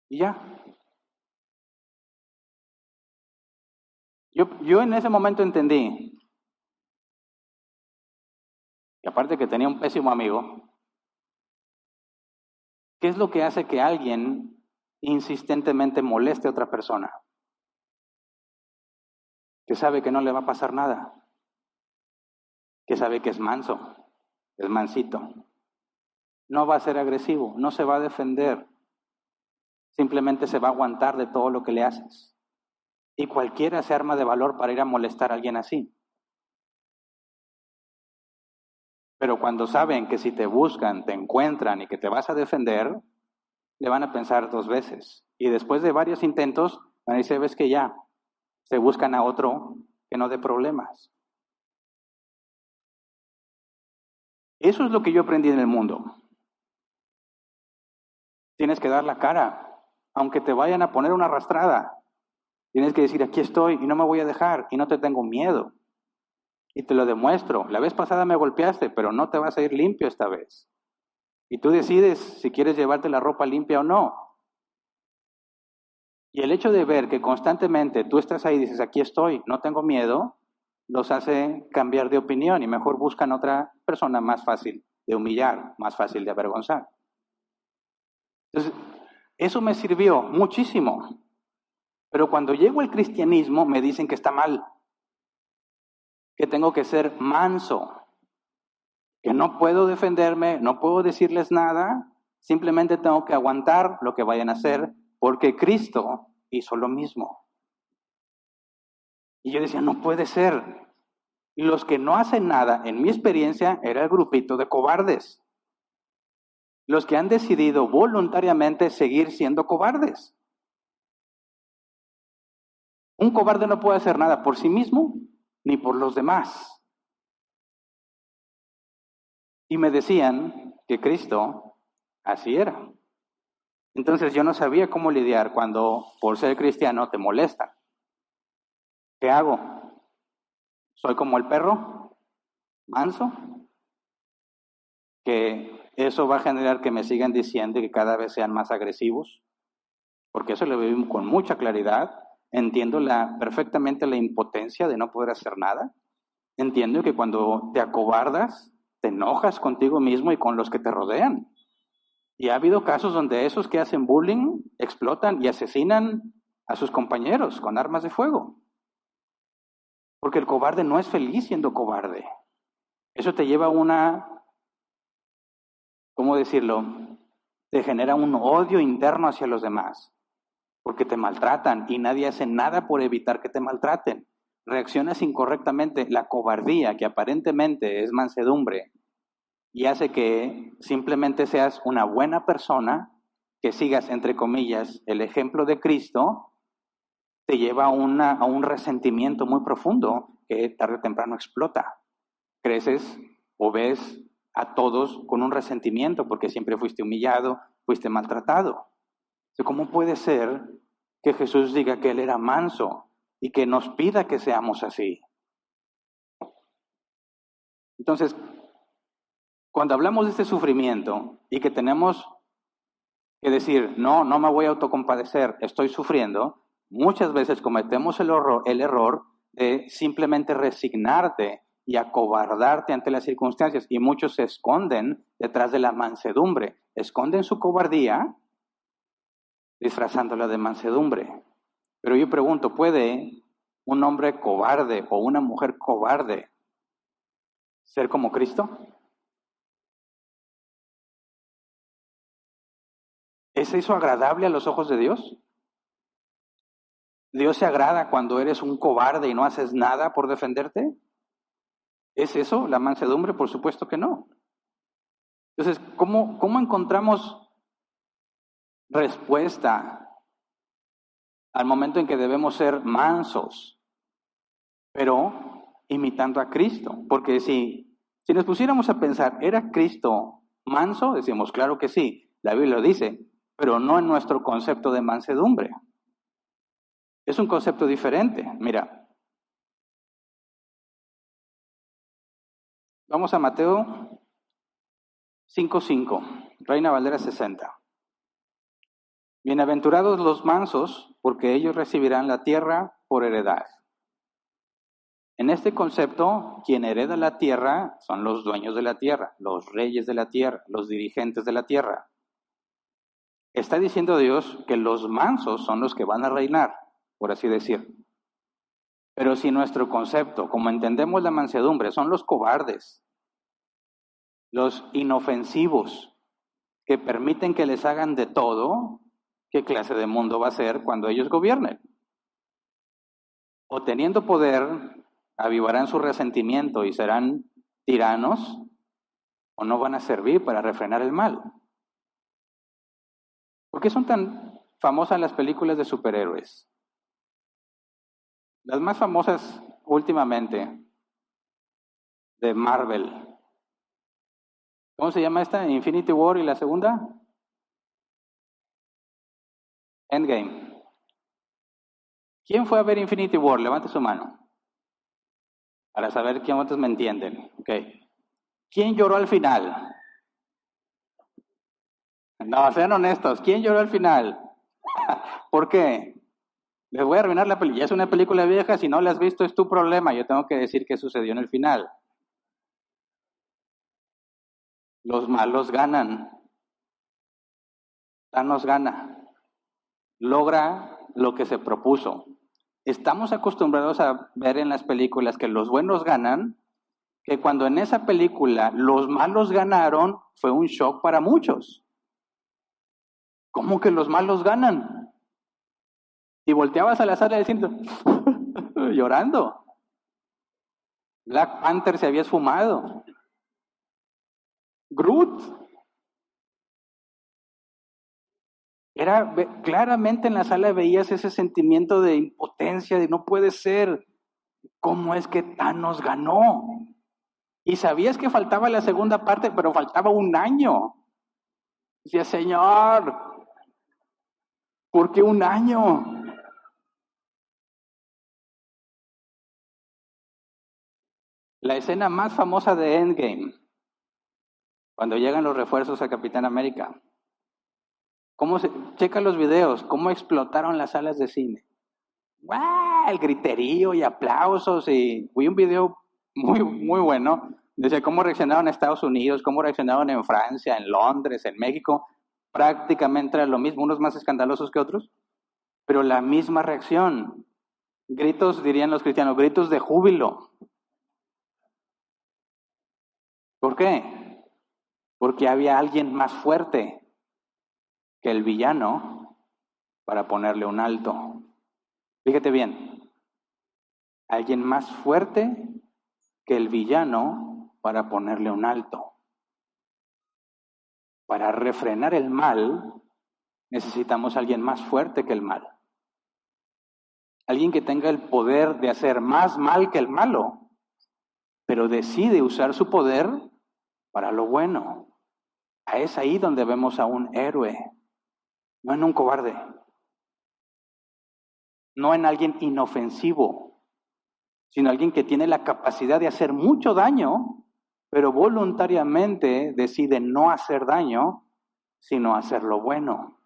Y ya. Yo en ese momento entendí, y aparte que tenía un pésimo amigo, ¿qué es lo que hace que alguien insistentemente moleste a otra persona? Que sabe que no le va a pasar nada, que sabe que es manso, es mansito. No va a ser agresivo, no se va a defender, simplemente se va a aguantar de todo lo que le haces. Y cualquiera se arma de valor para ir a molestar a alguien así. Pero cuando saben que si te buscan, te encuentran y que te vas a defender, le van a pensar 2 veces. Y después de varios intentos, van a decir, ves que ya, se buscan a otro que no dé problemas. Eso es lo que yo aprendí en el mundo. Tienes que dar la cara, aunque te vayan a poner una arrastrada. Tienes que decir, aquí estoy y no me voy a dejar y no te tengo miedo. Y te lo demuestro. La vez pasada me golpeaste, pero no te vas a ir limpio esta vez. Y tú decides si quieres llevarte la ropa limpia o no. Y el hecho de ver que constantemente tú estás ahí y dices, aquí estoy, no tengo miedo, los hace cambiar de opinión y mejor buscan otra persona más fácil de humillar, más fácil de avergonzar. Entonces, eso me sirvió muchísimo. Pero cuando llego al cristianismo me dicen que está mal, que tengo que ser manso, que no puedo defenderme, no puedo decirles nada, simplemente tengo que aguantar lo que vayan a hacer, porque Cristo hizo lo mismo. Y yo decía, no puede ser. Y los que no hacen nada, en mi experiencia, era el grupito de cobardes. Los que han decidido voluntariamente seguir siendo cobardes. Un cobarde no puede hacer nada por sí mismo ni por los demás. Y me decían que Cristo así era. Entonces yo no sabía cómo lidiar cuando por ser cristiano te molestan. ¿Qué hago? ¿Soy como el perro? ¿Manso? Que eso va a generar que me sigan diciendo y que cada vez sean más agresivos. Porque eso lo veo con mucha claridad. Entiendo perfectamente la impotencia de no poder hacer nada. Entiendo que cuando te acobardas, te enojas contigo mismo y con los que te rodean. Y ha habido casos donde esos que hacen bullying explotan y asesinan a sus compañeros con armas de fuego. Porque el cobarde no es feliz siendo cobarde. Eso te lleva a ¿cómo decirlo? Te genera un odio interno hacia los demás. Porque te maltratan y nadie hace nada por evitar que te maltraten. Reaccionas incorrectamente. La cobardía, que aparentemente es mansedumbre, y hace que simplemente seas una buena persona, que sigas, entre comillas, el ejemplo de Cristo, te lleva a un resentimiento muy profundo que tarde o temprano explota. Creces o ves a todos con un resentimiento porque siempre fuiste humillado, fuiste maltratado. ¿Cómo puede ser que Jesús diga que Él era manso y que nos pida que seamos así? Entonces, cuando hablamos de este sufrimiento y que tenemos que decir, no me voy a autocompadecer, estoy sufriendo, muchas veces cometemos el error de simplemente resignarte y acobardarte ante las circunstancias. Y muchos se esconden detrás de la mansedumbre, esconden su cobardía disfrazándola de mansedumbre. Pero yo pregunto, ¿puede un hombre cobarde o una mujer cobarde ser como Cristo? ¿Es eso agradable a los ojos de Dios? ¿Dios se agrada cuando eres un cobarde y no haces nada por defenderte? ¿Es eso la mansedumbre? Por supuesto que no. Entonces, ¿cómo encontramos respuesta al momento en que debemos ser mansos, pero imitando a Cristo? Porque si nos pusiéramos a pensar, ¿era Cristo manso? Decimos, claro que sí, la Biblia lo dice, pero no en nuestro concepto de mansedumbre. Es un concepto diferente. Mira, vamos a Mateo 5:5, Reina Valera 60. Bienaventurados los mansos, porque ellos recibirán la tierra por heredad. En este concepto, quien hereda la tierra son los dueños de la tierra, los reyes de la tierra, los dirigentes de la tierra. Está diciendo Dios que los mansos son los que van a reinar, por así decir. Pero si nuestro concepto, como entendemos la mansedumbre, son los cobardes, los inofensivos, que permiten que les hagan de todo, ¿qué clase de mundo va a ser cuando ellos gobiernen? O teniendo poder, avivarán su resentimiento y serán tiranos, o no van a servir para refrenar el mal. ¿Por qué son tan famosas las películas de superhéroes? Las más famosas últimamente, de Marvel. ¿Cómo se llama esta? Infinity War, y la segunda, Endgame. ¿Quién fue a ver Infinity War? Levante su mano. Para saber quién otros me entienden. Okay. ¿Quién lloró al final? No, sean honestos. ¿Quién lloró al final? ¿Por qué? Les voy a arruinar la película. Ya es una película vieja. Si no la has visto, es tu problema. Yo tengo que decir qué sucedió en el final. Los malos ganan. Thanos gana. Logra lo que se propuso. Estamos acostumbrados a ver en las películas que los buenos ganan, que cuando en esa película los malos ganaron, fue un shock para muchos. ¿Cómo que los malos ganan? Y volteabas a la sala diciendo, llorando. Black Panther se había esfumado. Groot. Claramente en la sala veías ese sentimiento de impotencia, de no puede ser. ¿Cómo es que Thanos ganó? Y sabías que faltaba la segunda parte, pero faltaba un año. Decía, Señor, ¿por qué un año? La escena más famosa de Endgame, cuando llegan los refuerzos a Capitán América. Checa los videos, cómo explotaron las salas de cine. ¡Wow! El griterío y aplausos. Y vi un video muy, muy bueno. Dice cómo reaccionaron en Estados Unidos, cómo reaccionaron en Francia, en Londres, en México. Prácticamente era lo mismo, unos más escandalosos que otros, pero la misma reacción. Gritos, dirían los cristianos, gritos de júbilo. ¿Por qué? Porque había alguien más fuerte que el villano para ponerle un alto. Fíjate bien, alguien más fuerte que el villano para ponerle un alto. Para refrenar el mal, necesitamos alguien más fuerte que el mal. Alguien que tenga el poder de hacer más mal que el malo, pero decide usar su poder para lo bueno. Es ahí donde vemos a un héroe, no en un cobarde, no en alguien inofensivo, sino alguien que tiene la capacidad de hacer mucho daño, pero voluntariamente decide no hacer daño, sino hacer lo bueno.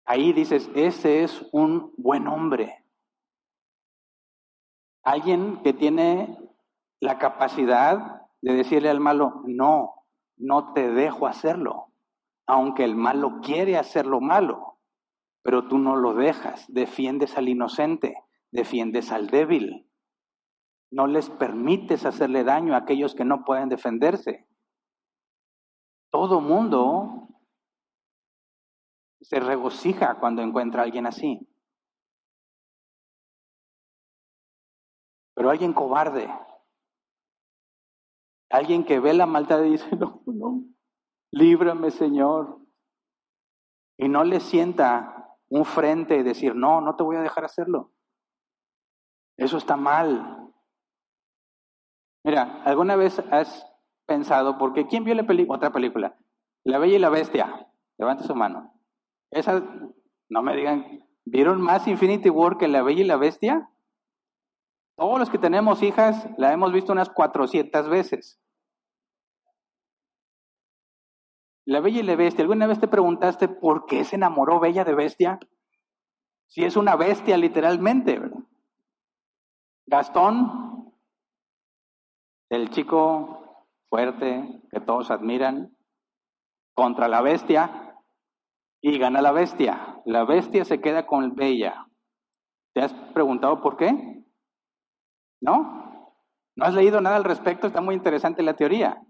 Ahí dices, ese es un buen hombre. Alguien que tiene la capacidad de decirle al malo, no, no te dejo hacerlo, aunque el malo quiere hacer lo malo, pero tú no lo dejas, defiendes al inocente, defiendes al débil. No les permites hacerle daño a aquellos que no pueden defenderse. Todo mundo se regocija cuando encuentra a alguien así. Pero alguien cobarde, alguien que ve la maldad y dice, no, no, líbrame, Señor. Y no le sienta un frente y decir, no, no te voy a dejar hacerlo. Eso está mal. Mira, ¿alguna vez has pensado, porque quién vio otra película? La Bella y la Bestia. Levante su mano. Esa, no me digan, ¿vieron más Infinity War que La Bella y la Bestia? Todos los que tenemos hijas la hemos visto unas 400 veces. La Bella y la Bestia, ¿alguna vez te preguntaste por qué se enamoró Bella de Bestia? Si es una bestia literalmente, ¿verdad? Gastón, el chico fuerte que todos admiran, contra la bestia y gana la bestia. La bestia se queda con Bella. ¿Te has preguntado por qué? ¿No? ¿No has leído nada al respecto? Está muy interesante la teoría.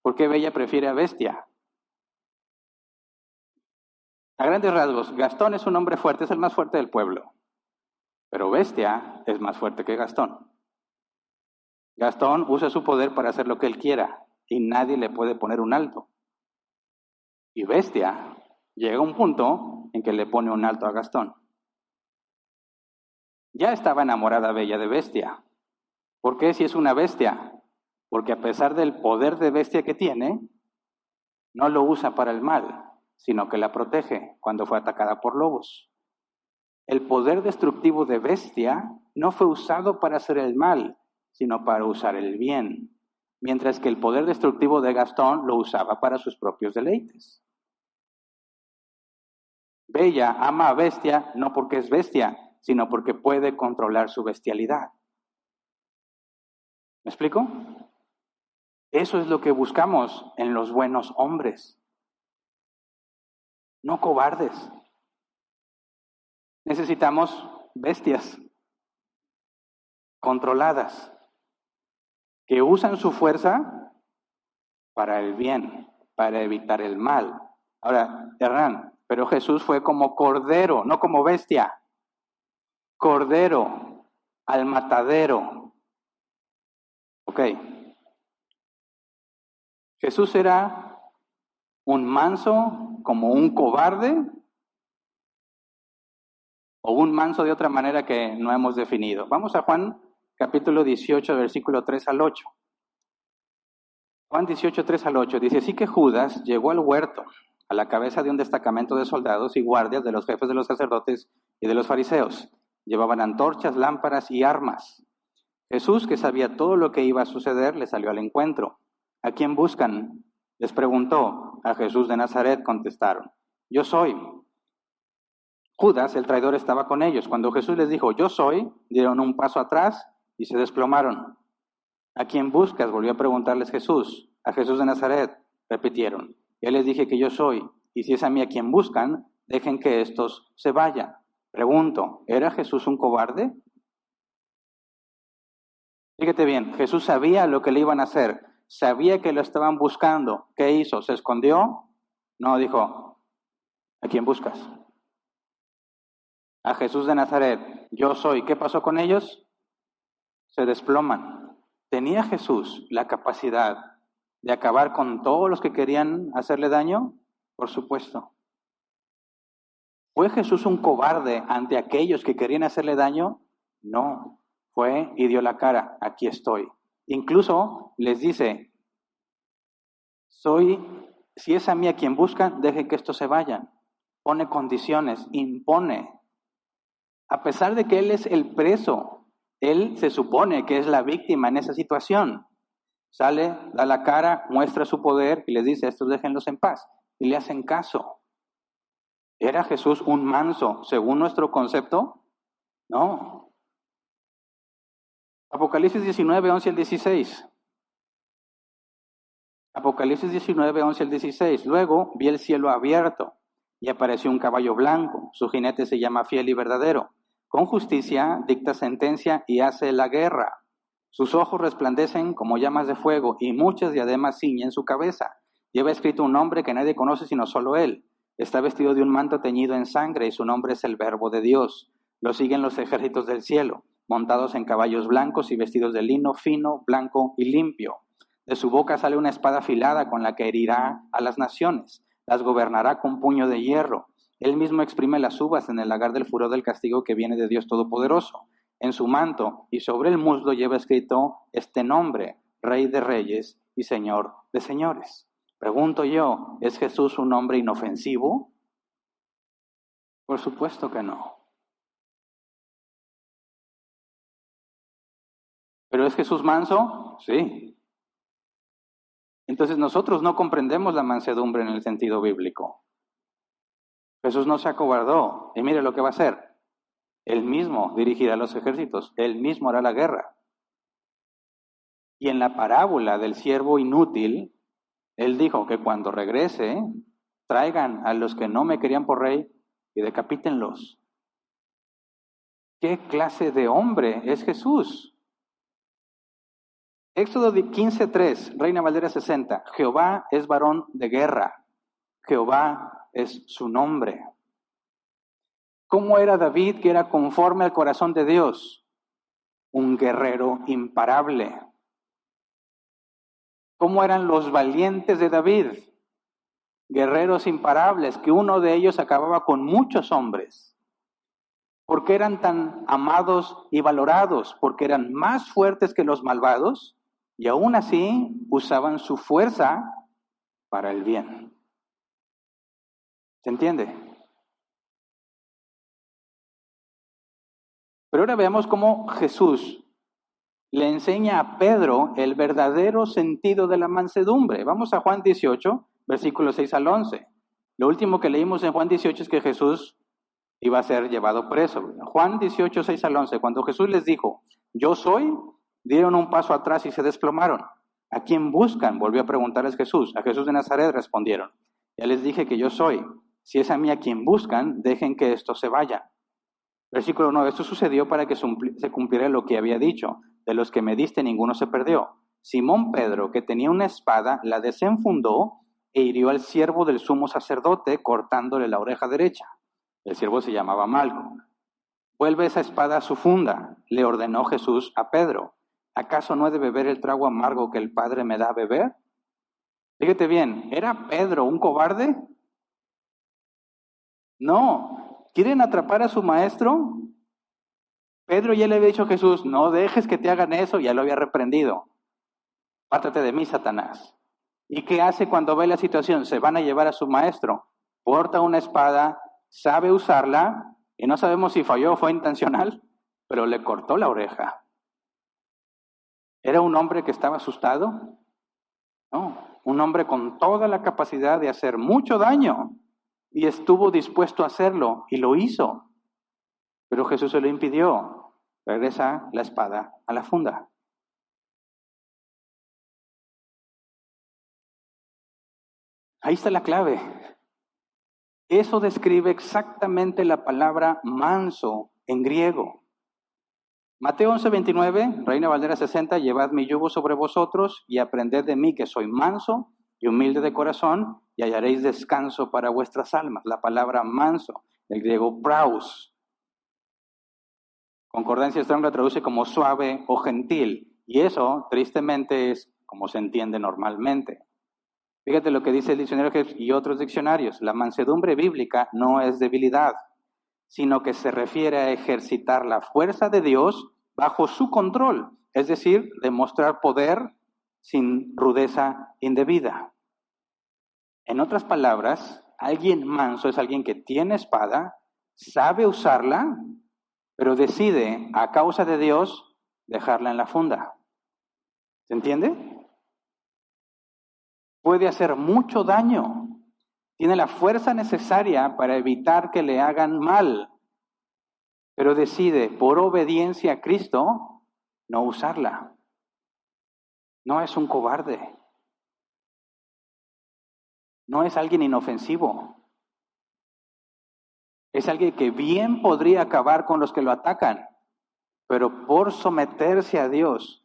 ¿Por qué Bella prefiere a Bestia? A grandes rasgos, Gastón es un hombre fuerte, es el más fuerte del pueblo. Pero Bestia es más fuerte que Gastón. Gastón usa su poder para hacer lo que él quiera y nadie le puede poner un alto. Y Bestia Llega un punto en que le pone un alto a Gastón. Ya estaba enamorada Bella de Bestia. ¿Por qué si es una bestia? Porque a pesar del poder de bestia que tiene, no lo usa para el mal, sino que la protege cuando fue atacada por lobos. El poder destructivo de bestia no fue usado para hacer el mal, sino para usar el bien, mientras que el poder destructivo de Gastón lo usaba para sus propios deleites. Bella ama a bestia no porque es bestia, sino porque puede controlar su bestialidad. ¿Me explico? Eso es lo que buscamos en los buenos hombres, no cobardes. Necesitamos bestias controladas que usan su fuerza para el bien, para evitar el mal. Ahora, Hernán, pero Jesús fue como cordero, no como bestia. Cordero al matadero. Ok. Jesús era un manso como un cobarde o un manso de otra manera que no hemos definido. Vamos a Juan capítulo 18, versículo 3 al 8. Juan 18, 3 al 8 dice, así que Judas llegó al huerto a la cabeza de un destacamento de soldados y guardias de los jefes de los sacerdotes y de los fariseos. Llevaban antorchas, lámparas y armas. Jesús, que sabía todo lo que iba a suceder, le salió al encuentro. ¿A quién buscan? Les preguntó. A Jesús de Nazaret contestaron. Yo soy. Judas, el traidor, estaba con ellos. Cuando Jesús les dijo, yo soy, dieron un paso atrás y se desplomaron. ¿A quién buscas? Volvió a preguntarles Jesús. A Jesús de Nazaret, repitieron. Ya les dije que yo soy, y si es a mí a quien buscan, dejen que estos se vayan. Pregunto, ¿era Jesús un cobarde? Fíjate bien, Jesús sabía lo que le iban a hacer, sabía que lo estaban buscando. ¿Qué hizo? ¿Se escondió? No, dijo, ¿a quién buscas? A Jesús de Nazaret, yo soy. ¿Qué pasó con ellos? Se desploman. ¿Tenía Jesús la capacidad de acabar con todos los que querían hacerle daño? Por supuesto. ¿Fue Jesús un cobarde ante aquellos que querían hacerle daño? No. Fue y dio la cara. Aquí estoy. Incluso les dice, si es a mí a quien buscan, dejen que estos se vayan. Pone condiciones, impone. A pesar de que él es el preso, él se supone que es la víctima en esa situación. Sale, da la cara, muestra su poder y les dice, estos déjenlos en paz. Y le hacen caso. ¿Era Jesús un manso según nuestro concepto? No. Apocalipsis 19, 11 al 16. Apocalipsis 19, 11 al 16. Luego vi el cielo abierto y apareció un caballo blanco. Su jinete se llama Fiel y Verdadero. Con justicia dicta sentencia y hace la guerra. Sus ojos resplandecen como llamas de fuego y muchas diademas ciñen su cabeza. Lleva escrito un nombre que nadie conoce sino solo él. Está vestido de un manto teñido en sangre y su nombre es el Verbo de Dios. Lo siguen los ejércitos del cielo, montados en caballos blancos y vestidos de lino fino, blanco y limpio. De su boca sale una espada afilada con la que herirá a las naciones. Las gobernará con puño de hierro. Él mismo exprime las uvas en el lagar del furor del castigo que viene de Dios Todopoderoso. En su manto y sobre el muslo lleva escrito este nombre, Rey de Reyes y Señor de Señores. Pregunto yo, ¿es Jesús un hombre inofensivo? Por supuesto que no. ¿Pero es Jesús manso? Sí. Entonces nosotros no comprendemos la mansedumbre en el sentido bíblico. Jesús no se acobardó. Y mire lo que va a hacer. Él mismo dirigirá los ejércitos. Él mismo hará la guerra. Y en la parábola del siervo inútil, él dijo que cuando regrese, traigan a los que no me querían por rey y decapítenlos. ¿Qué clase de hombre es Jesús? Éxodo 15:3, Reina Valera 60. Jehová es varón de guerra. Jehová es su nombre. ¿Cómo era David, que era conforme al corazón de Dios? Un guerrero imparable. ¿Cómo eran los valientes de David? guerreros imparables, que uno de ellos acababa con muchos hombres. ¿Por qué eran tan amados y valorados? Porque eran más fuertes que los malvados y aún así usaban su fuerza para el bien. ¿Se entiende? Pero ahora veamos cómo Jesús le enseña a Pedro el verdadero sentido de la mansedumbre. Vamos a Juan 18, versículos 6 al 11. Lo último que leímos en Juan 18 es que Jesús iba a ser llevado preso. Juan 18, 6 al 11, cuando Jesús les dijo, yo soy, dieron un paso atrás y se desplomaron. ¿A quién buscan? Volvió a preguntarles Jesús. A Jesús de Nazaret respondieron. Ya les dije que yo soy. Si es a mí a quien buscan, dejen que esto se vaya. Versículo 9, esto sucedió para que se cumpliera lo que había dicho. De los que me diste, ninguno se perdió. Simón Pedro, que tenía una espada, la desenfundó e hirió al siervo del sumo sacerdote, cortándole la oreja derecha. El siervo se llamaba Malco. Vuelve esa espada a su funda, le ordenó Jesús a Pedro. ¿Acaso no he de beber el trago amargo que el Padre me da a beber? Fíjate bien, ¿era Pedro un cobarde? No. ¿Quieren atrapar a su maestro? Pedro ya le había dicho a Jesús, no dejes que te hagan eso, ya lo había reprendido. Pártate de mí, Satanás. ¿Y qué hace cuando ve la situación? Se van a llevar a su maestro. Porta una espada, sabe usarla, y no sabemos si falló o fue intencional, pero le cortó la oreja. ¿Era un hombre que estaba asustado? No, un hombre con toda la capacidad de hacer mucho daño, y estuvo dispuesto a hacerlo, y lo hizo. Pero Jesús se lo impidió. Regresa la espada a la funda. Ahí está la clave. Eso describe exactamente la palabra manso en griego. Mateo 11:29, Reina Valera 60, llevad mi yugo sobre vosotros y aprended de mí que soy manso y humilde de corazón y hallaréis descanso para vuestras almas. La palabra manso, el griego praus. Concordancia Strong la traduce como suave o gentil. Y eso, tristemente, es como se entiende normalmente. Fíjate lo que dice el diccionario y otros diccionarios. La mansedumbre bíblica no es debilidad, sino que se refiere a ejercitar la fuerza de Dios bajo su control. Es decir, demostrar poder sin rudeza indebida. En otras palabras, alguien manso es alguien que tiene espada, sabe usarla, pero decide, a causa de Dios, dejarla en la funda. ¿Se entiende? Puede hacer mucho daño. Tiene la fuerza necesaria para evitar que le hagan mal, pero decide, por obediencia a Cristo, no usarla. No es un cobarde. No es alguien inofensivo. Es alguien que bien podría acabar con los que lo atacan, pero por someterse a Dios,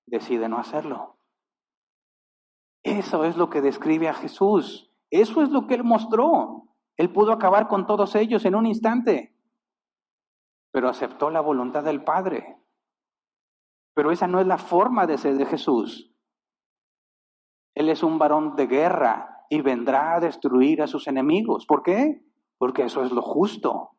decide no hacerlo. Eso es lo que describe a Jesús. Eso es lo que Él mostró. Él pudo acabar con todos ellos en un instante, pero aceptó la voluntad del Padre. Pero esa no es la forma de ser de Jesús. Él es un varón de guerra y vendrá a destruir a sus enemigos. ¿Por qué? Porque eso es lo justo.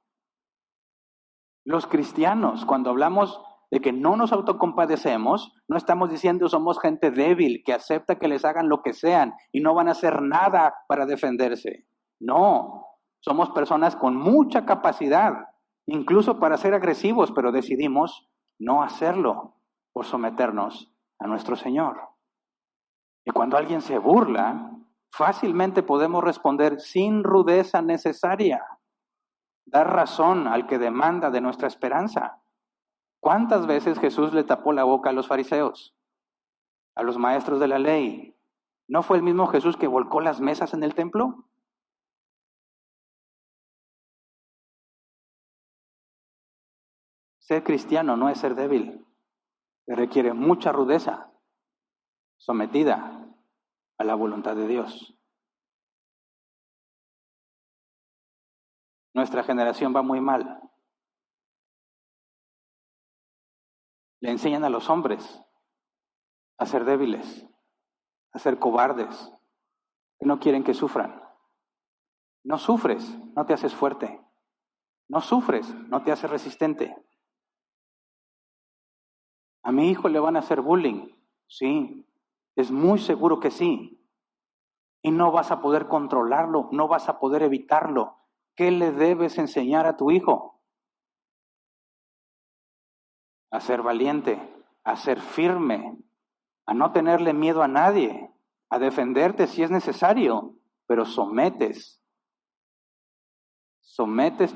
Los cristianos, cuando hablamos de que no nos autocompadecemos, no estamos diciendo somos gente débil que acepta que les hagan lo que sean y no van a hacer nada para defenderse. No, somos personas con mucha capacidad, incluso para ser agresivos, pero decidimos no hacerlo por someternos a nuestro Señor. Y cuando alguien se burla, fácilmente podemos responder sin rudeza necesaria, dar razón al que demanda de nuestra esperanza. ¿Cuántas veces Jesús le tapó la boca a los fariseos, a los maestros de la ley? ¿No fue el mismo Jesús que volcó las mesas en el templo? Ser cristiano no es ser débil, requiere mucha rudeza, sometida a la voluntad de Dios. Nuestra generación va muy mal. Le enseñan a los hombres a ser débiles, a ser cobardes, que no quieren que sufran. No sufres, no te haces fuerte. No sufres, no te haces resistente. ¿A mi hijo le van a hacer bullying? Sí, es muy seguro que sí. Y no vas a poder controlarlo, no vas a poder evitarlo. ¿Qué le debes enseñar a tu hijo? A ser valiente, a ser firme, a no tenerle miedo a nadie, a defenderte si es necesario, pero sometes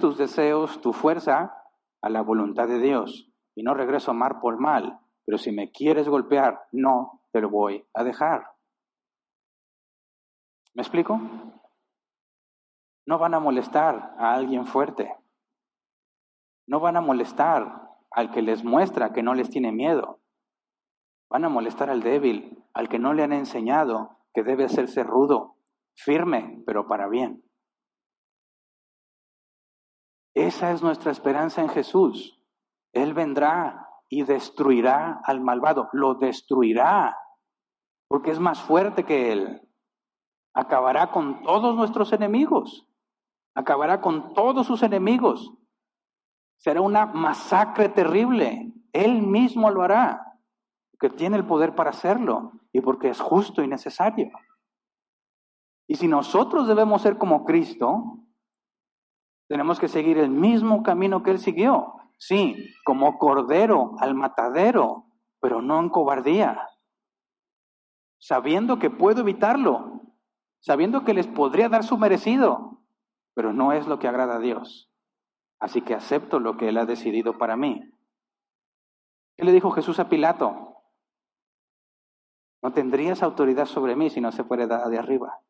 tus deseos, tu fuerza a la voluntad de Dios. Y no regreso a amar por mal, pero si me quieres golpear, no te lo voy a dejar. ¿Me explico? No van a molestar a alguien fuerte. No van a molestar al que les muestra que no les tiene miedo. Van a molestar al débil, al que no le han enseñado que debe hacerse rudo, firme, pero para bien. Esa es nuestra esperanza en Jesús. Él vendrá y destruirá al malvado. Lo destruirá, porque es más fuerte que Él. Acabará con todos nuestros enemigos. Acabará con todos sus enemigos. Será una masacre terrible. Él mismo lo hará, porque tiene el poder para hacerlo y porque es justo y necesario. Y si nosotros debemos ser como Cristo, tenemos que seguir el mismo camino que Él siguió. Sí, como cordero al matadero, pero no en cobardía. Sabiendo que puedo evitarlo, sabiendo que les podría dar su merecido, pero no es lo que agrada a Dios. Así que acepto lo que Él ha decidido para mí. ¿Qué le dijo Jesús a Pilato? No tendrías autoridad sobre mí si no se fuera dada de arriba.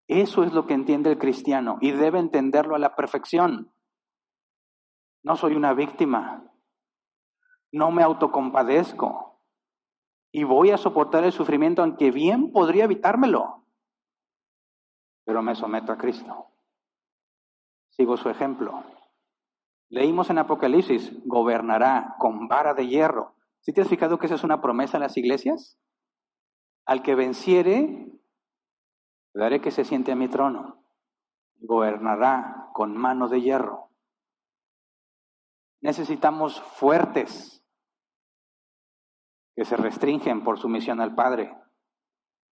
Eso es lo que entiende el cristiano y debe entenderlo a la perfección. No soy una víctima, no me autocompadezco y voy a soportar el sufrimiento aunque bien podría evitármelo, pero me someto a Cristo. Sigo su ejemplo. Leímos en Apocalipsis, gobernará con vara de hierro. ¿Sí te has fijado que esa es una promesa en las iglesias? Al que venciere, le daré que se siente a mi trono. Gobernará con mano de hierro. Necesitamos fuertes que se restringen por sumisión al Padre,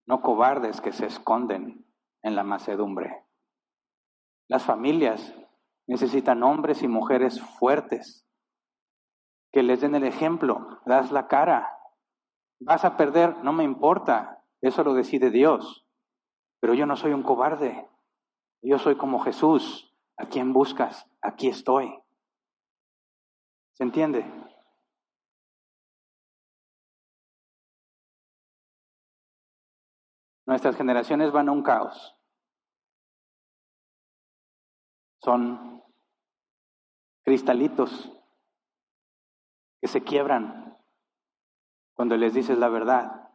no cobardes que se esconden en la mansedumbre. Las familias necesitan hombres y mujeres fuertes que les den el ejemplo. Das la cara. Vas a perder, no me importa, eso lo decide Dios. Pero yo no soy un cobarde. Yo soy como Jesús. ¿A quién buscas? Aquí estoy. ¿Se entiende? Nuestras generaciones van a un caos. Son cristalitos que se quiebran cuando les dices la verdad.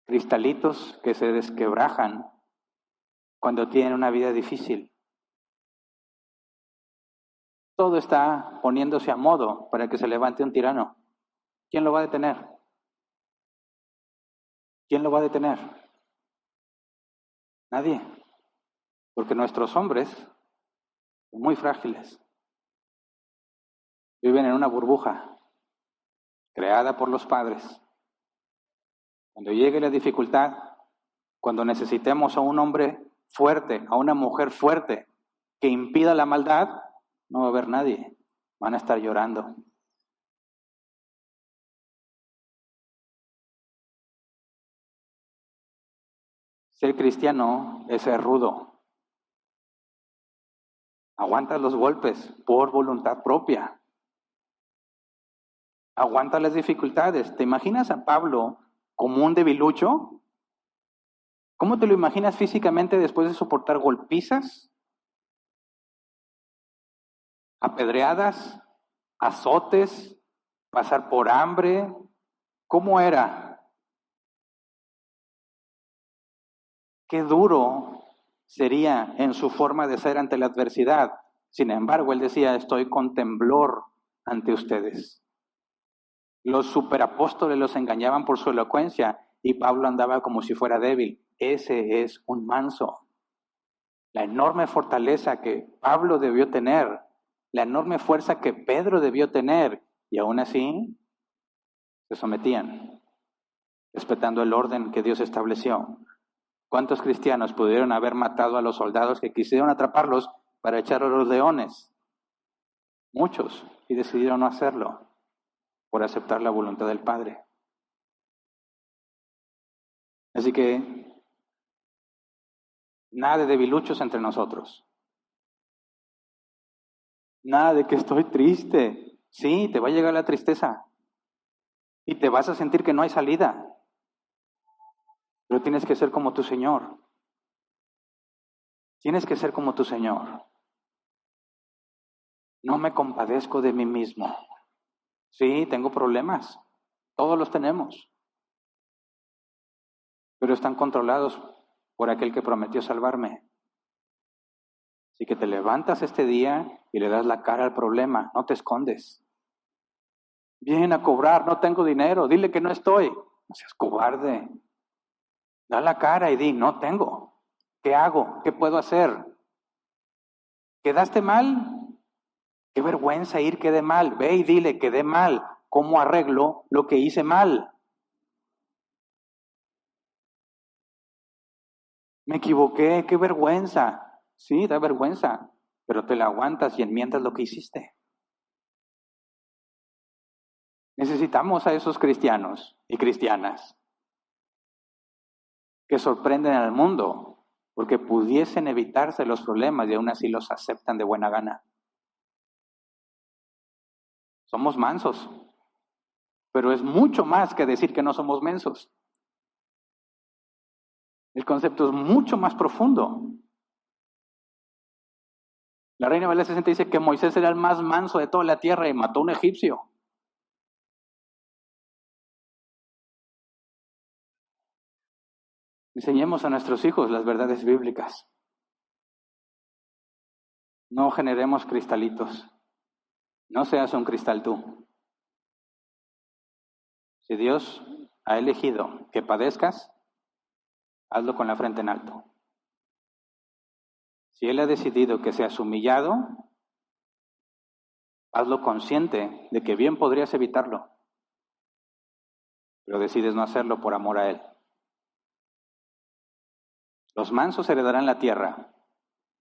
Cristalitos que se desquebrajan cuando tienen una vida difícil. Todo está poniéndose a modo para que se levante un tirano. ¿Quién lo va a detener? ¿Quién lo va a detener? Nadie. Porque nuestros hombres son muy frágiles. Viven en una burbuja creada por los padres. Cuando llegue la dificultad, cuando necesitemos a un hombre fuerte, a una mujer fuerte que impida la maldad, no va a haber nadie. Van a estar llorando. Ser cristiano es ser rudo. Aguanta los golpes por voluntad propia. Aguanta las dificultades. ¿Te imaginas a Pablo como un debilucho? ¿Cómo te lo imaginas físicamente después de soportar golpizas, apedreadas, azotes, pasar por hambre? ¿Cómo era? Qué duro sería en su forma de ser ante la adversidad. Sin embargo, él decía, estoy con temblor ante ustedes. Los superapóstoles los engañaban por su elocuencia y Pablo andaba como si fuera débil. Ese es un manso. la enorme fortaleza que Pablo debió tener, la enorme fuerza que Pedro debió tener, y aún así se sometían, respetando el orden que Dios estableció. ¿Cuántos cristianos pudieron haber matado a los soldados que quisieron atraparlos para echar a los leones? Muchos, y decidieron no hacerlo por aceptar la voluntad del Padre. Así que nada de debiluchos entre nosotros. Nada de que estoy triste. Sí, te va a llegar la tristeza y te vas a sentir que no hay salida. Pero tienes que ser como tu Señor. Tienes que ser como tu Señor. No me compadezco de mí mismo. Sí, tengo problemas. Todos los tenemos. Pero están controlados por aquel que prometió salvarme. Así que te levantas este día y le das la cara al problema. No te escondes. Vienen a cobrar, no tengo dinero. Dile que no estoy. No seas cobarde. Da la cara y di, no tengo. ¿Qué hago? ¿Qué puedo hacer? ¿Quedaste mal? Qué vergüenza ir, quedé mal. Ve y dile, quedé mal. ¿Cómo arreglo lo que hice mal? Me equivoqué, qué vergüenza. Sí, da vergüenza, pero te la aguantas y enmiendas lo que hiciste. Necesitamos a esos cristianos y cristianas que sorprenden al mundo porque pudiesen evitarse los problemas y aún así los aceptan de buena gana. Somos mansos, pero es mucho más que decir que no somos mensos. El concepto es mucho más profundo. La Reina Valera 60 dice que Moisés era el más manso de toda la tierra y mató a un egipcio. Enseñemos a nuestros hijos las verdades bíblicas. No generemos cristalitos. No seas un cristal tú. Si Dios ha elegido que padezcas, hazlo con la frente en alto. Si Él ha decidido que seas humillado, hazlo consciente de que bien podrías evitarlo, pero decides no hacerlo por amor a Él. Los mansos heredarán la tierra.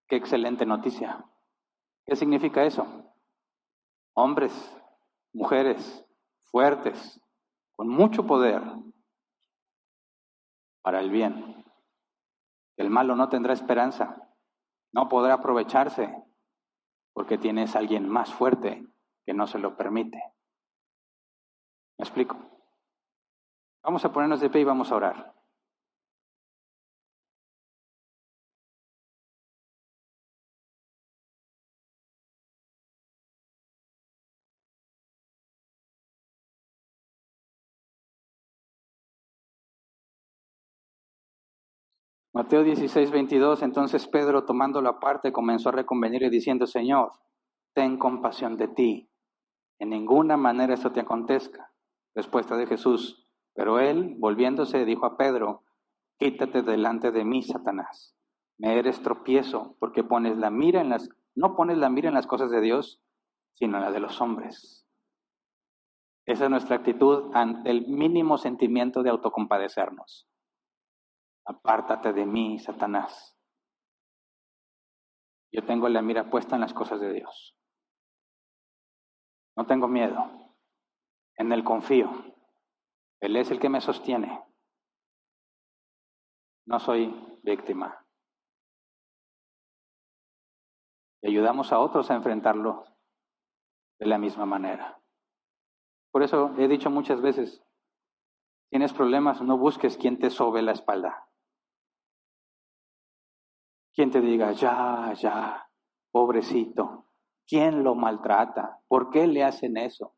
Qué excelente noticia. ¿Qué significa eso? Hombres, mujeres, fuertes, con mucho poder para el bien. El malo no tendrá esperanza, no podrá aprovecharse, porque tienes a alguien más fuerte que no se lo permite. ¿Me explico? Vamos a ponernos de pie y vamos a orar. Mateo 16:22, entonces Pedro, tomándolo aparte, comenzó a reconvenirle diciendo, Señor, ten compasión de ti, en ninguna manera esto te acontezca. Respuesta de Jesús, pero él, volviéndose, dijo a Pedro, quítate delante de mí, Satanás. Me eres tropiezo, porque no pones la mira en las cosas de Dios, sino en las de los hombres. Esa es nuestra actitud ante el mínimo sentimiento de autocompadecernos. Apártate de mí, Satanás. Yo tengo la mira puesta en las cosas de Dios. No tengo miedo. En Él confío. Él es el que me sostiene. No soy víctima. Y ayudamos a otros a enfrentarlo de la misma manera. Por eso he dicho muchas veces, tienes problemas, no busques quien te sobe la espalda. Quien te diga, ya, pobrecito. ¿Quién lo maltrata? ¿Por qué le hacen eso?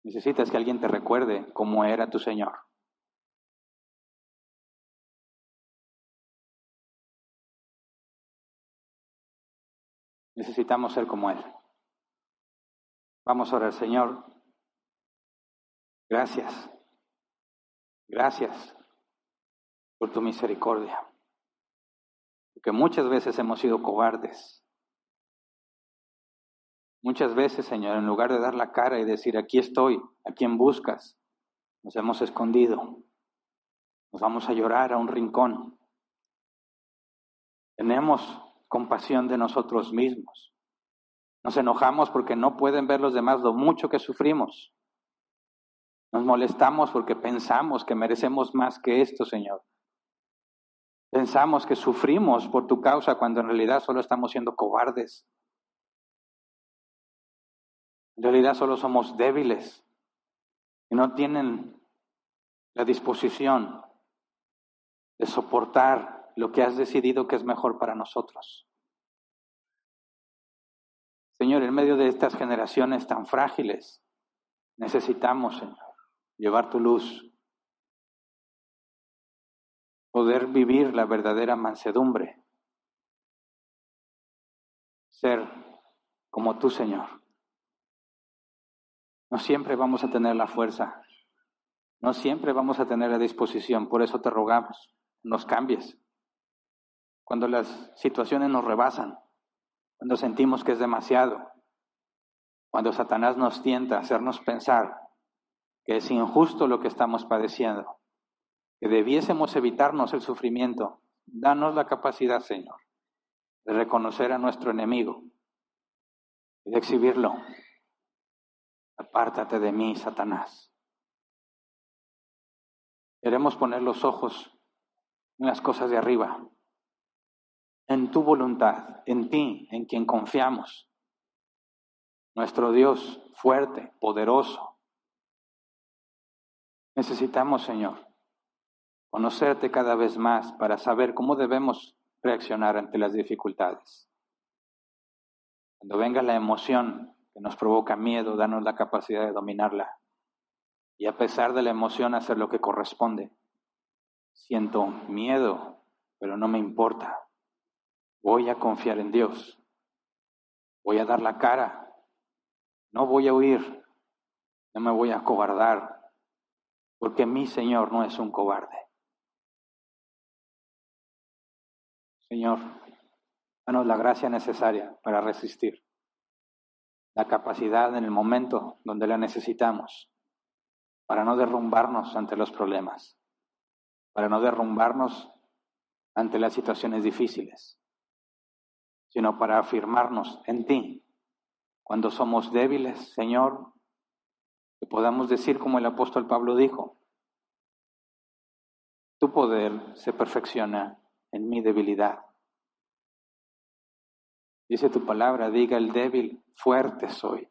Necesitas que alguien te recuerde cómo era tu Señor. Necesitamos ser como Él. Vamos a orar, Señor. Gracias. Gracias. por tu misericordia. Porque muchas veces hemos sido cobardes. Muchas veces, Señor, en lugar de dar la cara y decir, aquí estoy, ¿a quién buscas?, nos hemos escondido. Nos vamos a llorar a un rincón. Tenemos compasión de nosotros mismos. Nos enojamos porque no pueden ver los demás lo mucho que sufrimos. Nos molestamos porque pensamos que merecemos más que esto, Señor. Pensamos que sufrimos por tu causa cuando en realidad solo estamos siendo cobardes. En realidad solo somos débiles y no tienen la disposición de soportar lo que has decidido que es mejor para nosotros. Señor, en medio de estas generaciones tan frágiles, necesitamos, Señor, llevar tu luz, poder vivir la verdadera mansedumbre, ser como tú, Señor. No siempre vamos a tener la fuerza, no siempre vamos a tener la disposición, por eso te rogamos, nos cambies. Cuando las situaciones nos rebasan, cuando sentimos que es demasiado, cuando Satanás nos tienta a hacernos pensar que es injusto lo que estamos padeciendo, que debiésemos evitarnos el sufrimiento, danos la capacidad, Señor, de reconocer a nuestro enemigo y de exhibirlo. Apártate de mí, Satanás. Queremos poner los ojos en las cosas de arriba, en tu voluntad, en ti, en quien confiamos. Nuestro Dios fuerte, poderoso. Necesitamos, Señor, conocerte cada vez más para saber cómo debemos reaccionar ante las dificultades. Cuando venga la emoción que nos provoca miedo, danos la capacidad de dominarla. Y a pesar de la emoción, hacer lo que corresponde. Siento miedo, pero no me importa. Voy a confiar en Dios. Voy a dar la cara. No voy a huir. No me voy a acobardar. Porque mi Señor no es un cobarde. Señor, danos la gracia necesaria para resistir. La capacidad en el momento donde la necesitamos. Para no derrumbarnos ante los problemas. Para no derrumbarnos ante las situaciones difíciles. Sino para afirmarnos en ti. Cuando somos débiles, Señor, que podamos decir como el apóstol Pablo dijo, tu poder se perfecciona en mi debilidad. Dice tu palabra, diga el débil, fuerte soy.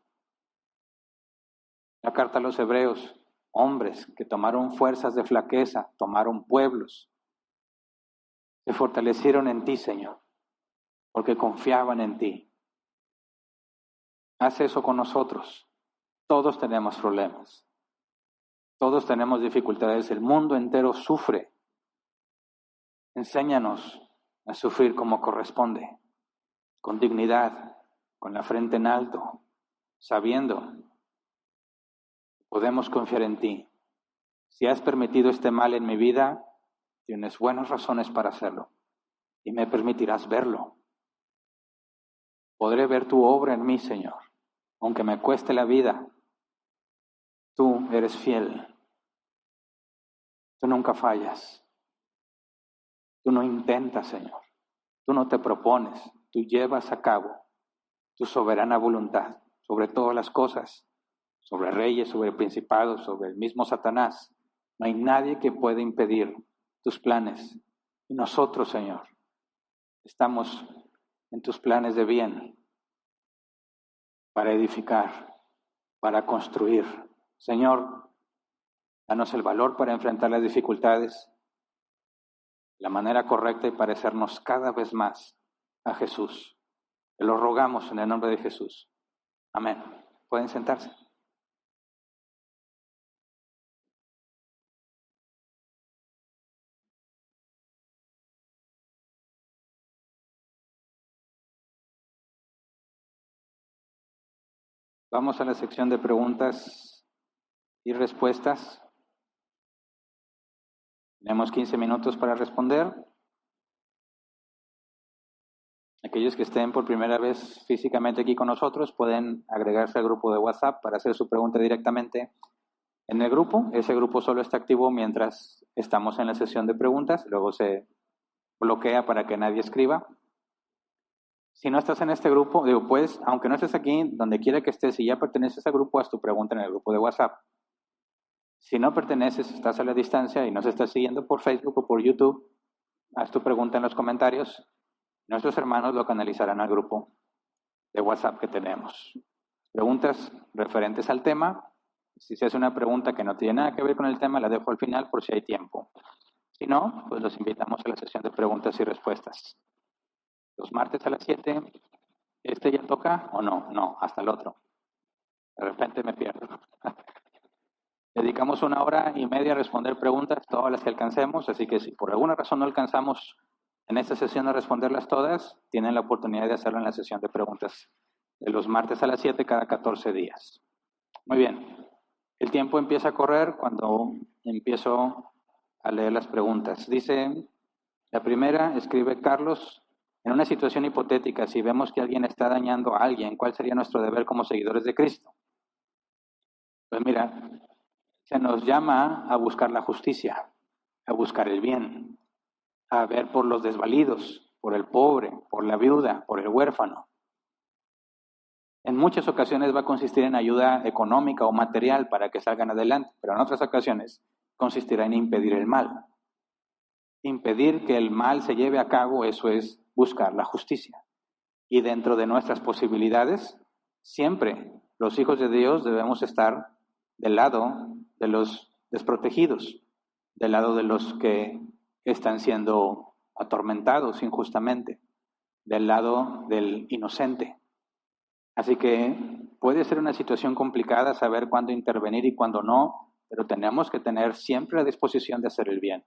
La carta a los hebreos, hombres que tomaron fuerzas de flaqueza, tomaron pueblos, se fortalecieron en ti, Señor, porque confiaban en ti. Haz eso con nosotros. Todos tenemos problemas. Todos tenemos dificultades. El mundo entero sufre. Enséñanos a sufrir como corresponde, con dignidad, con la frente en alto, sabiendo que podemos confiar en ti. Si has permitido este mal en mi vida, tienes buenas razones para hacerlo y me permitirás verlo. Podré ver tu obra en mí, Señor, aunque me cueste la vida. Tú eres fiel. Tú nunca fallas. Tú no intentas, Señor. Tú no te propones. Tú llevas a cabo tu soberana voluntad sobre todas las cosas, sobre reyes, sobre principados, sobre el mismo Satanás. No hay nadie que pueda impedir tus planes. Y nosotros, Señor, estamos en tus planes de bien para edificar, para construir. Señor, danos el valor para enfrentar las dificultades, la manera correcta y parecernos cada vez más a Jesús. Te lo rogamos en el nombre de Jesús. Amén. Pueden sentarse. Vamos a la sección de preguntas y respuestas. Tenemos 15 minutos para responder. Aquellos que estén por primera vez físicamente aquí con nosotros pueden agregarse al grupo de WhatsApp para hacer su pregunta directamente en el grupo. Ese grupo solo está activo mientras estamos en la sesión de preguntas, luego se bloquea para que nadie escriba. Si no estás en este grupo, pues, aunque no estés aquí, donde quiera que estés, si ya perteneces al grupo, haz tu pregunta en el grupo de WhatsApp. Si no perteneces, estás a la distancia y nos estás siguiendo por Facebook o por YouTube, haz tu pregunta en los comentarios. Nuestros hermanos lo canalizarán al grupo de WhatsApp que tenemos. Preguntas referentes al tema. Si se hace una pregunta que no tiene nada que ver con el tema, la dejo al final por si hay tiempo. Si no, pues los invitamos a la sesión de preguntas y respuestas. Los martes a las 7. ¿Este ya toca o no? No, hasta el otro. De repente me pierdo. Dedicamos 1 hora y media a responder preguntas, todas las que alcancemos, así que si por alguna razón no alcanzamos en esta sesión a responderlas todas, tienen la oportunidad de hacerlo en la sesión de preguntas de los martes a las 7 cada 14 días. Muy bien. El tiempo empieza a correr cuando empiezo a leer las preguntas. Dice, la primera, escribe Carlos, en una situación hipotética, si vemos que alguien está dañando a alguien, ¿cuál sería nuestro deber como seguidores de Cristo? Pues mira, se nos llama a buscar la justicia, a buscar el bien, a ver por los desvalidos, por el pobre, por la viuda, por el huérfano. En muchas ocasiones va a consistir en ayuda económica o material para que salgan adelante, pero en otras ocasiones consistirá en impedir el mal. Impedir que el mal se lleve a cabo, eso es buscar la justicia. Y dentro de nuestras posibilidades, siempre los hijos de Dios debemos estar del lado de los desprotegidos, del lado de los que están siendo atormentados injustamente, del lado del inocente. Así que puede ser una situación complicada saber cuándo intervenir y cuándo no, pero tenemos que tener siempre la disposición de hacer el bien.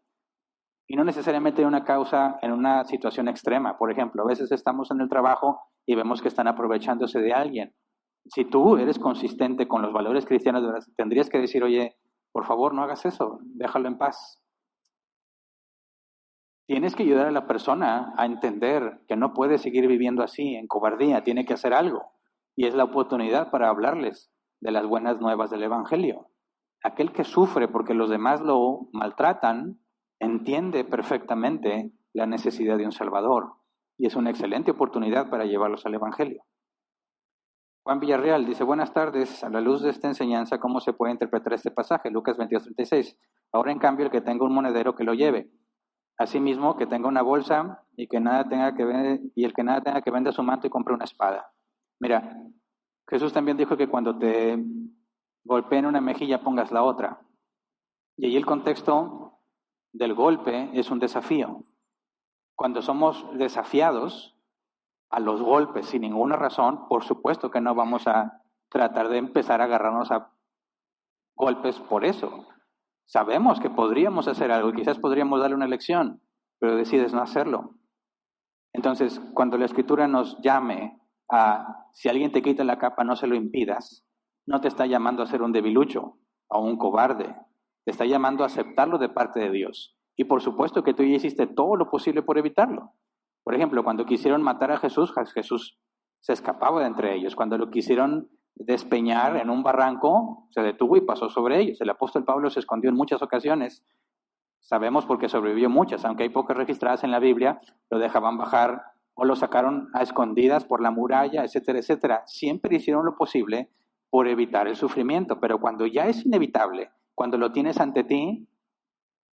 Y no necesariamente una causa en una situación extrema. Por ejemplo, a veces estamos en el trabajo y vemos que están aprovechándose de alguien. Si tú eres consistente con los valores cristianos, tendrías que decir, oye, por favor, no hagas eso, déjalo en paz. Tienes que ayudar a la persona a entender que no puede seguir viviendo así, en cobardía, tiene que hacer algo. Y es la oportunidad para hablarles de las buenas nuevas del Evangelio. Aquel que sufre porque los demás lo maltratan, entiende perfectamente la necesidad de un Salvador. Y es una excelente oportunidad para llevarlos al Evangelio. Juan Villarreal dice, buenas tardes, a la luz de esta enseñanza, ¿cómo se puede interpretar este pasaje? Lucas 22:36. Ahora, en cambio, el que tenga un monedero que lo lleve. Asimismo, que tenga una bolsa y que nada tenga que ver, y el que nada tenga que venda su manto y compre una espada. Mira, Jesús también dijo que cuando te golpeen una mejilla pongas la otra. Y ahí el contexto del golpe es un desafío. Cuando somos desafiados a los golpes sin ninguna razón, por supuesto que no vamos a tratar de empezar a agarrarnos a golpes por eso. Sabemos que podríamos hacer algo y quizás podríamos darle una lección, pero decides no hacerlo. Entonces, cuando la Escritura nos llame a, si alguien te quita la capa, no se lo impidas, no te está llamando a ser un debilucho o un cobarde, te está llamando a aceptarlo de parte de Dios. Y por supuesto que tú ya hiciste todo lo posible por evitarlo. Por ejemplo, cuando quisieron matar a Jesús, Jesús se escapaba de entre ellos. Cuando lo quisieron despeñar en un barranco, se detuvo y pasó sobre ellos. El apóstol Pablo se escondió en muchas ocasiones. Sabemos porque sobrevivió muchas, aunque hay pocas registradas en la Biblia, lo dejaban bajar o lo sacaron a escondidas por la muralla, etcétera, etcétera. Siempre hicieron lo posible por evitar el sufrimiento, pero cuando ya es inevitable, cuando lo tienes ante ti,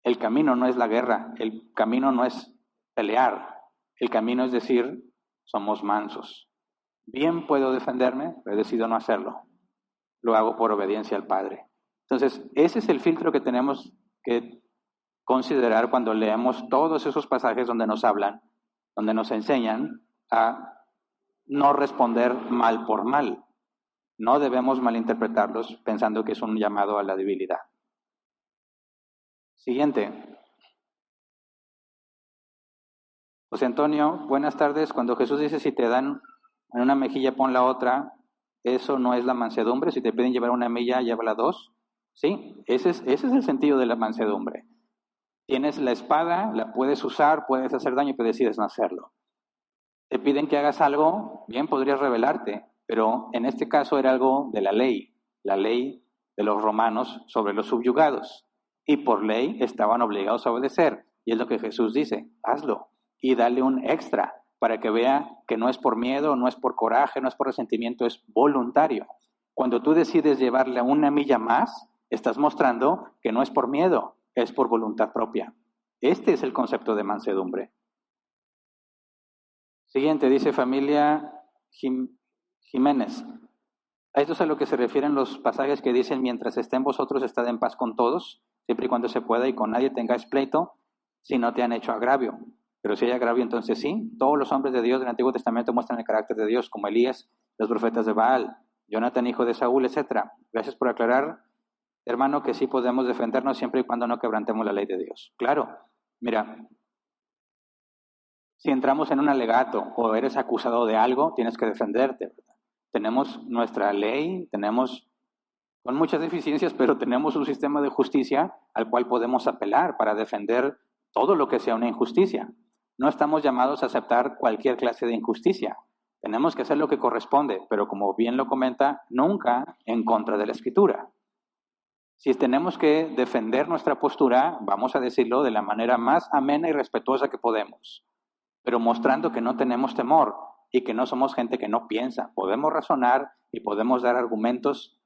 el camino no es la guerra, el camino no es pelear, el camino es decir, somos mansos. Bien puedo defenderme, pero he decidido no hacerlo. Lo hago por obediencia al Padre. Entonces, ese es el filtro que tenemos que considerar cuando leemos todos esos pasajes donde nos hablan, donde nos enseñan a no responder mal por mal. No debemos malinterpretarlos pensando que es un llamado a la debilidad. Siguiente. José Antonio, buenas tardes. Cuando Jesús dice si te dan en una mejilla pon la otra, ¿eso no es la mansedumbre? Si te piden llevar una milla, llévala dos. Sí, ese es el sentido de la mansedumbre. Tienes la espada, la puedes usar, puedes hacer daño, pero decides no hacerlo. Te piden que hagas algo, bien podrías rebelarte, pero en este caso era algo de la ley de los romanos sobre los subyugados. Y por ley estaban obligados a obedecer. Y es lo que Jesús dice, hazlo. Y dale un extra para que vea que no es por miedo, no es por coraje, no es por resentimiento, es voluntario. Cuando tú decides llevarle una milla más, estás mostrando que no es por miedo, es por voluntad propia. Este es el concepto de mansedumbre. Siguiente, dice familia Jiménez. A esto es a lo que se refieren los pasajes que dicen, mientras esté en vosotros, estad en paz con todos, siempre y cuando se pueda, y con nadie tengáis pleito, si no te han hecho agravio. Pero si hay agravio, entonces sí. Todos los hombres de Dios del Antiguo Testamento muestran el carácter de Dios, como Elías, los profetas de Baal, Jonathan, hijo de Saúl, etc. Gracias por aclarar, hermano, que sí podemos defendernos siempre y cuando no quebrantemos la ley de Dios. Claro, mira, si entramos en un alegato o eres acusado de algo, tienes que defenderte, ¿verdad? Tenemos nuestra ley, tenemos con muchas deficiencias, pero tenemos un sistema de justicia al cual podemos apelar para defender todo lo que sea una injusticia. No estamos llamados a aceptar cualquier clase de injusticia. Tenemos que hacer lo que corresponde, pero como bien lo comenta, nunca en contra de la Escritura. Si tenemos que defender nuestra postura, vamos a decirlo de la manera más amena y respetuosa que podemos, pero mostrando que no tenemos temor y que no somos gente que no piensa. Podemos razonar y podemos dar argumentos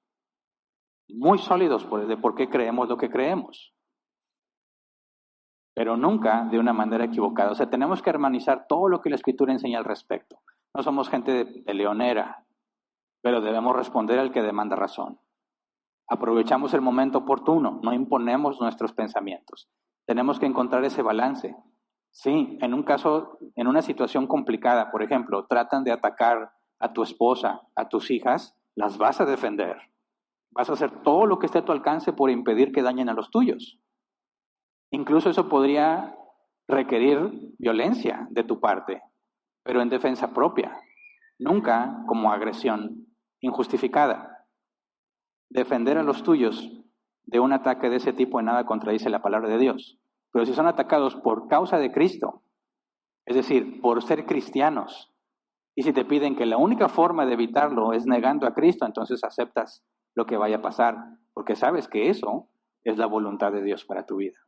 muy sólidos de por qué creemos lo que creemos, pero nunca de una manera equivocada. O sea, tenemos que armonizar todo lo que la Escritura enseña al respecto. No somos gente de peleonera, pero debemos responder al que demanda razón. Aprovechamos el momento oportuno, no imponemos nuestros pensamientos. Tenemos que encontrar ese balance. Sí, en un caso, en una situación complicada, por ejemplo, tratan de atacar a tu esposa, a tus hijas, las vas a defender. Vas a hacer todo lo que esté a tu alcance por impedir que dañen a los tuyos. Incluso eso podría requerir violencia de tu parte, pero en defensa propia, nunca como agresión injustificada. Defender a los tuyos de un ataque de ese tipo en nada contradice la palabra de Dios. Pero si son atacados por causa de Cristo, es decir, por ser cristianos, y si te piden que la única forma de evitarlo es negando a Cristo, entonces aceptas lo que vaya a pasar, porque sabes que eso es la voluntad de Dios para tu vida.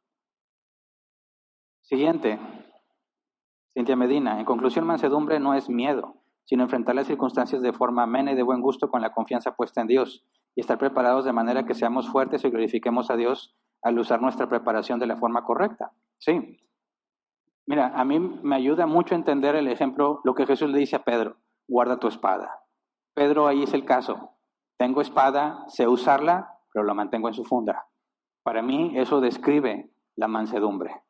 Siguiente, Cintia Medina. En conclusión, mansedumbre no es miedo, sino enfrentar las circunstancias de forma amena y de buen gusto con la confianza puesta en Dios y estar preparados de manera que seamos fuertes y glorifiquemos a Dios al usar nuestra preparación de la forma correcta. Sí. Mira, a mí me ayuda mucho a entender el ejemplo, lo que Jesús le dice a Pedro, guarda tu espada. Pedro ahí es el caso. Tengo espada, sé usarla, pero la mantengo en su funda. Para mí eso describe la mansedumbre.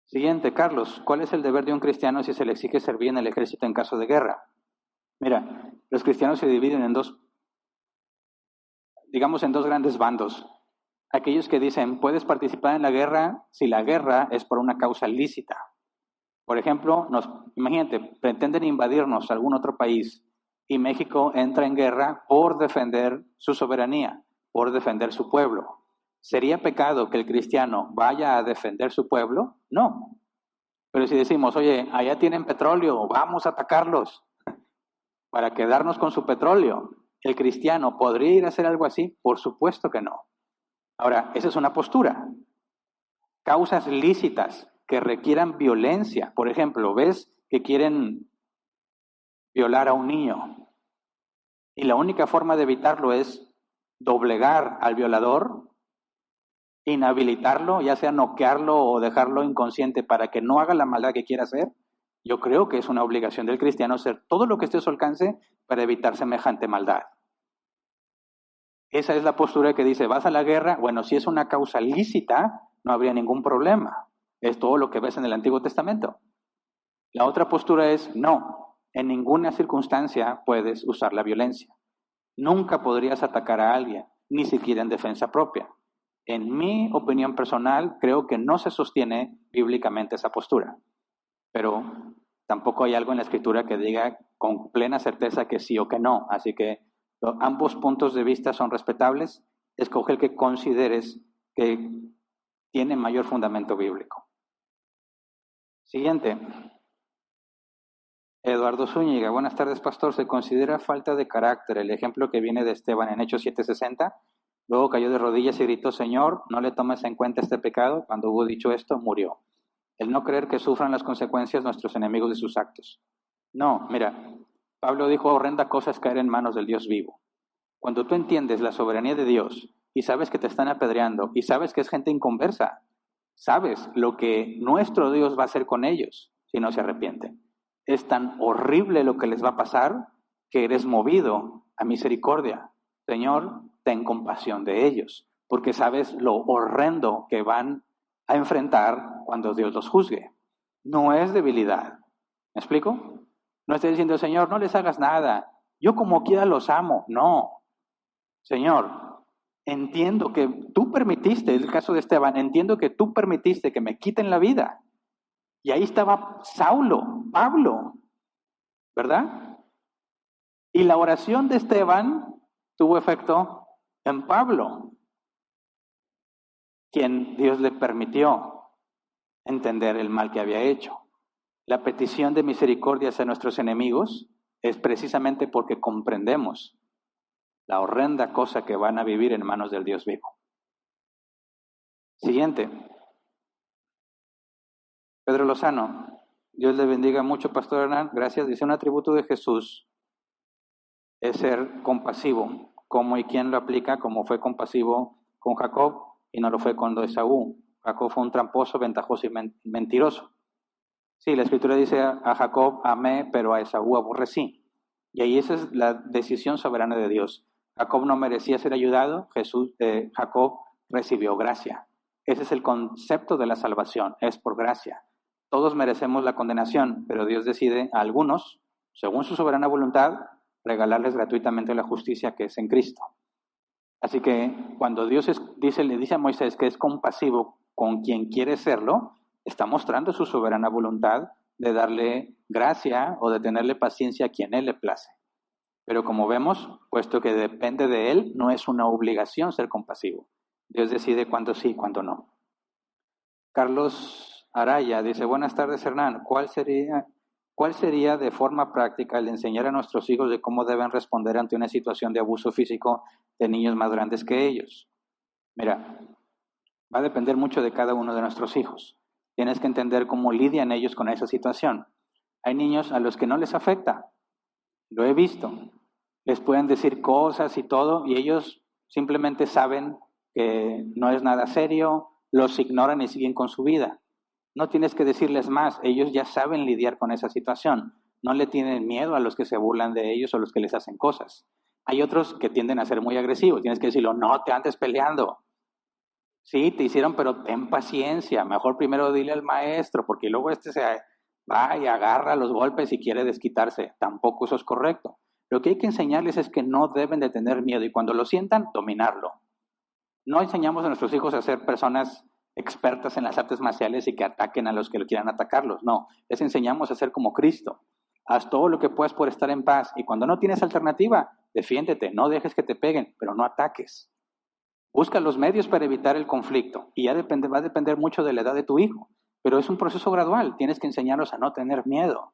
Siguiente, Carlos, ¿cuál es el deber de un cristiano si se le exige servir en el ejército en caso de guerra? Mira, los cristianos se dividen en dos grandes bandos. Aquellos que dicen, puedes participar en la guerra si la guerra es por una causa lícita. Por ejemplo, imagínate, pretenden invadirnos algún otro país y México entra en guerra por defender su soberanía, por defender su pueblo. ¿Sería pecado que el cristiano vaya a defender su pueblo? No. Pero si decimos, oye, allá tienen petróleo, vamos a atacarlos para quedarnos con su petróleo, ¿el cristiano podría ir a hacer algo así? Por supuesto que no. Ahora, esa es una postura. Causas lícitas que requieran violencia. Por ejemplo, ves que quieren violar a un niño y la única forma de evitarlo es doblegar al violador, inhabilitarlo, ya sea noquearlo o dejarlo inconsciente para que no haga la maldad que quiera hacer. Yo creo que es una obligación del cristiano hacer todo lo que esté a su alcance para evitar semejante maldad. Esa es la postura que dice, ¿vas a la guerra? Bueno, si es una causa lícita, no habría ningún problema. Es todo lo que ves en el Antiguo Testamento. La otra postura es, no, en ninguna circunstancia puedes usar la violencia. Nunca podrías atacar a alguien, ni siquiera en defensa propia. En mi opinión personal, creo que no se sostiene bíblicamente esa postura. Pero tampoco hay algo en la Escritura que diga con plena certeza que sí o que no. Así que ambos puntos de vista son respetables. Escoge el que consideres que tiene mayor fundamento bíblico. Siguiente. Eduardo Zúñiga, buenas tardes, pastor. ¿Se considera falta de carácter el ejemplo que viene de Esteban en Hechos 7:60? Luego cayó de rodillas y gritó, Señor, no le tomes en cuenta este pecado. Cuando hubo dicho esto, murió. El no creer que sufran las consecuencias nuestros enemigos de sus actos. No, mira, Pablo dijo, horrenda cosa es caer en manos del Dios vivo. Cuando tú entiendes la soberanía de Dios y sabes que te están apedreando y sabes que es gente inconversa, sabes lo que nuestro Dios va a hacer con ellos si no se arrepienten. Es tan horrible lo que les va a pasar que eres movido a misericordia. Señor, ten compasión de ellos, porque sabes lo horrendo que van a enfrentar cuando Dios los juzgue. No es debilidad. ¿Me explico? No estoy diciendo, Señor, no les hagas nada. Yo como quiera los amo. No. Señor, entiendo que tú permitiste, el caso de Esteban, entiendo que tú permitiste que me quiten la vida. Y ahí estaba Saulo, Pablo, ¿verdad? Y la oración de Esteban tuvo efecto en Pablo, quien Dios le permitió entender el mal que había hecho. La petición de misericordia hacia nuestros enemigos es precisamente porque comprendemos la horrenda cosa que van a vivir en manos del Dios vivo. Siguiente. Pedro Lozano. Dios le bendiga mucho, Pastor Hernán. Gracias. Dice, un atributo de Jesús es ser compasivo. ¿Cómo y quién lo aplica? Como fue compasivo con Jacob y no lo fue con Esaú. Jacob fue un tramposo, ventajoso y mentiroso. Sí, la Escritura dice a Jacob amé, pero a Esaú aborrecí. Y ahí esa es la decisión soberana de Dios. Jacob no merecía ser ayudado, Jacob recibió gracia. Ese es el concepto de la salvación, es por gracia. Todos merecemos la condenación, pero Dios decide a algunos, según su soberana voluntad, regalarles gratuitamente la justicia que es en Cristo. Así que cuando Dios le dice a Moisés que es compasivo con quien quiere serlo, está mostrando su soberana voluntad de darle gracia o de tenerle paciencia a quien Él le place. Pero como vemos, puesto que depende de Él, no es una obligación ser compasivo. Dios decide cuándo sí y cuándo no. Carlos Araya dice, buenas tardes, Hernán. ¿Cuál sería de forma práctica el enseñar a nuestros hijos de cómo deben responder ante una situación de abuso físico de niños más grandes que ellos? Mira, va a depender mucho de cada uno de nuestros hijos. Tienes que entender cómo lidian ellos con esa situación. Hay niños a los que no les afecta. Lo he visto. Les pueden decir cosas y todo, y ellos simplemente saben que no es nada serio, los ignoran y siguen con su vida. No tienes que decirles más, ellos ya saben lidiar con esa situación. No le tienen miedo a los que se burlan de ellos o los que les hacen cosas. Hay otros que tienden a ser muy agresivos. Tienes que decirlo, no te andes peleando. Sí, te hicieron, pero ten paciencia. Mejor primero dile al maestro, porque luego se va y agarra los golpes y quiere desquitarse. Tampoco eso es correcto. Lo que hay que enseñarles es que no deben de tener miedo y cuando lo sientan, dominarlo. No enseñamos a nuestros hijos a ser personas expertas en las artes marciales y que ataquen a los que quieran atacarlos. No, les enseñamos a ser como Cristo. Haz todo lo que puedas por estar en paz y cuando no tienes alternativa, defiéndete, no dejes que te peguen, pero no ataques. Busca los medios para evitar el conflicto y va a depender mucho de la edad de tu hijo, pero es un proceso gradual. Tienes que enseñarlos a no tener miedo,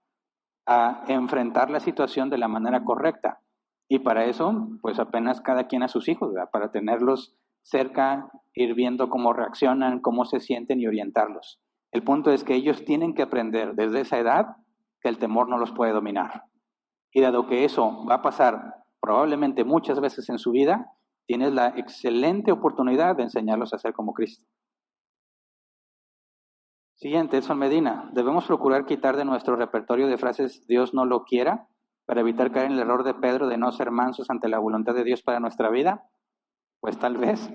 a enfrentar la situación de la manera correcta. Y para eso, pues apenas cada quien a sus hijos, ¿verdad? Para tenerlos cerca, ir viendo cómo reaccionan, cómo se sienten y orientarlos. El punto es que ellos tienen que aprender desde esa edad que el temor no los puede dominar. Y dado que eso va a pasar probablemente muchas veces en su vida, tienes la excelente oportunidad de enseñarlos a ser como Cristo. Siguiente, Edson Medina. ¿Debemos procurar quitar de nuestro repertorio de frases Dios no lo quiera para evitar caer en el error de Pedro de no ser mansos ante la voluntad de Dios para nuestra vida? Pues tal vez.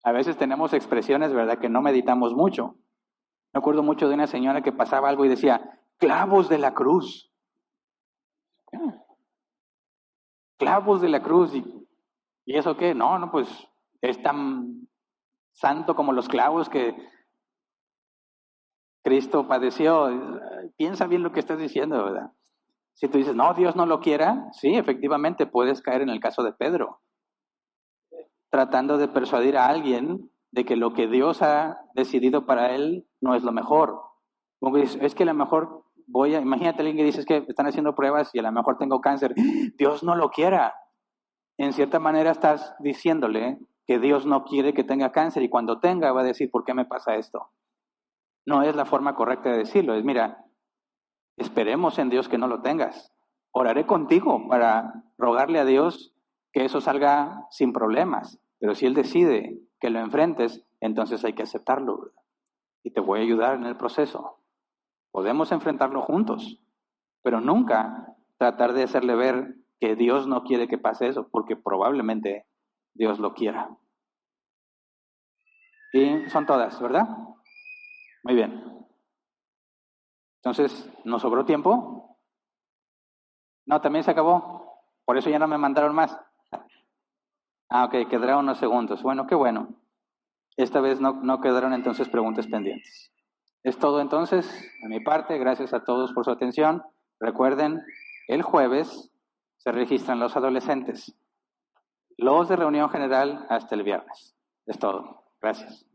A veces tenemos expresiones, ¿verdad?, que no meditamos mucho. Me acuerdo mucho de una señora que pasaba algo y decía, clavos de la cruz. ¿Qué? Clavos de la cruz. ¿Y eso qué? No, pues es tan santo como los clavos que Cristo padeció. Piensa bien lo que estás diciendo, ¿verdad? Si tú dices, no, Dios no lo quiera, sí, efectivamente puedes caer en el caso de Pedro, tratando de persuadir a alguien de que lo que Dios ha decidido para él no es lo mejor. Como que dices, es que a lo mejor imagínate a alguien que dice, es que están haciendo pruebas y a lo mejor tengo cáncer. Dios no lo quiera. En cierta manera estás diciéndole que Dios no quiere que tenga cáncer y cuando tenga va a decir, ¿por qué me pasa esto? No es la forma correcta de decirlo. Es, mira, esperemos en Dios que no lo tengas. Oraré contigo para rogarle a Dios que eso salga sin problemas. Pero si Él decide que lo enfrentes, entonces hay que aceptarlo. Y te voy a ayudar en el proceso. Podemos enfrentarlo juntos, pero nunca tratar de hacerle ver que Dios no quiere que pase eso, porque probablemente Dios lo quiera. Y son todas, ¿verdad? Muy bien. Entonces, ¿nos sobró tiempo? No, también se acabó. Por eso ya no me mandaron más. Ah, ok, quedaron unos segundos. Bueno, qué bueno. Esta vez no quedaron entonces preguntas pendientes. Es todo entonces, de mi parte. Gracias a todos por su atención. Recuerden, el jueves se registran los adolescentes. Los de reunión general hasta el viernes. Es todo. Gracias.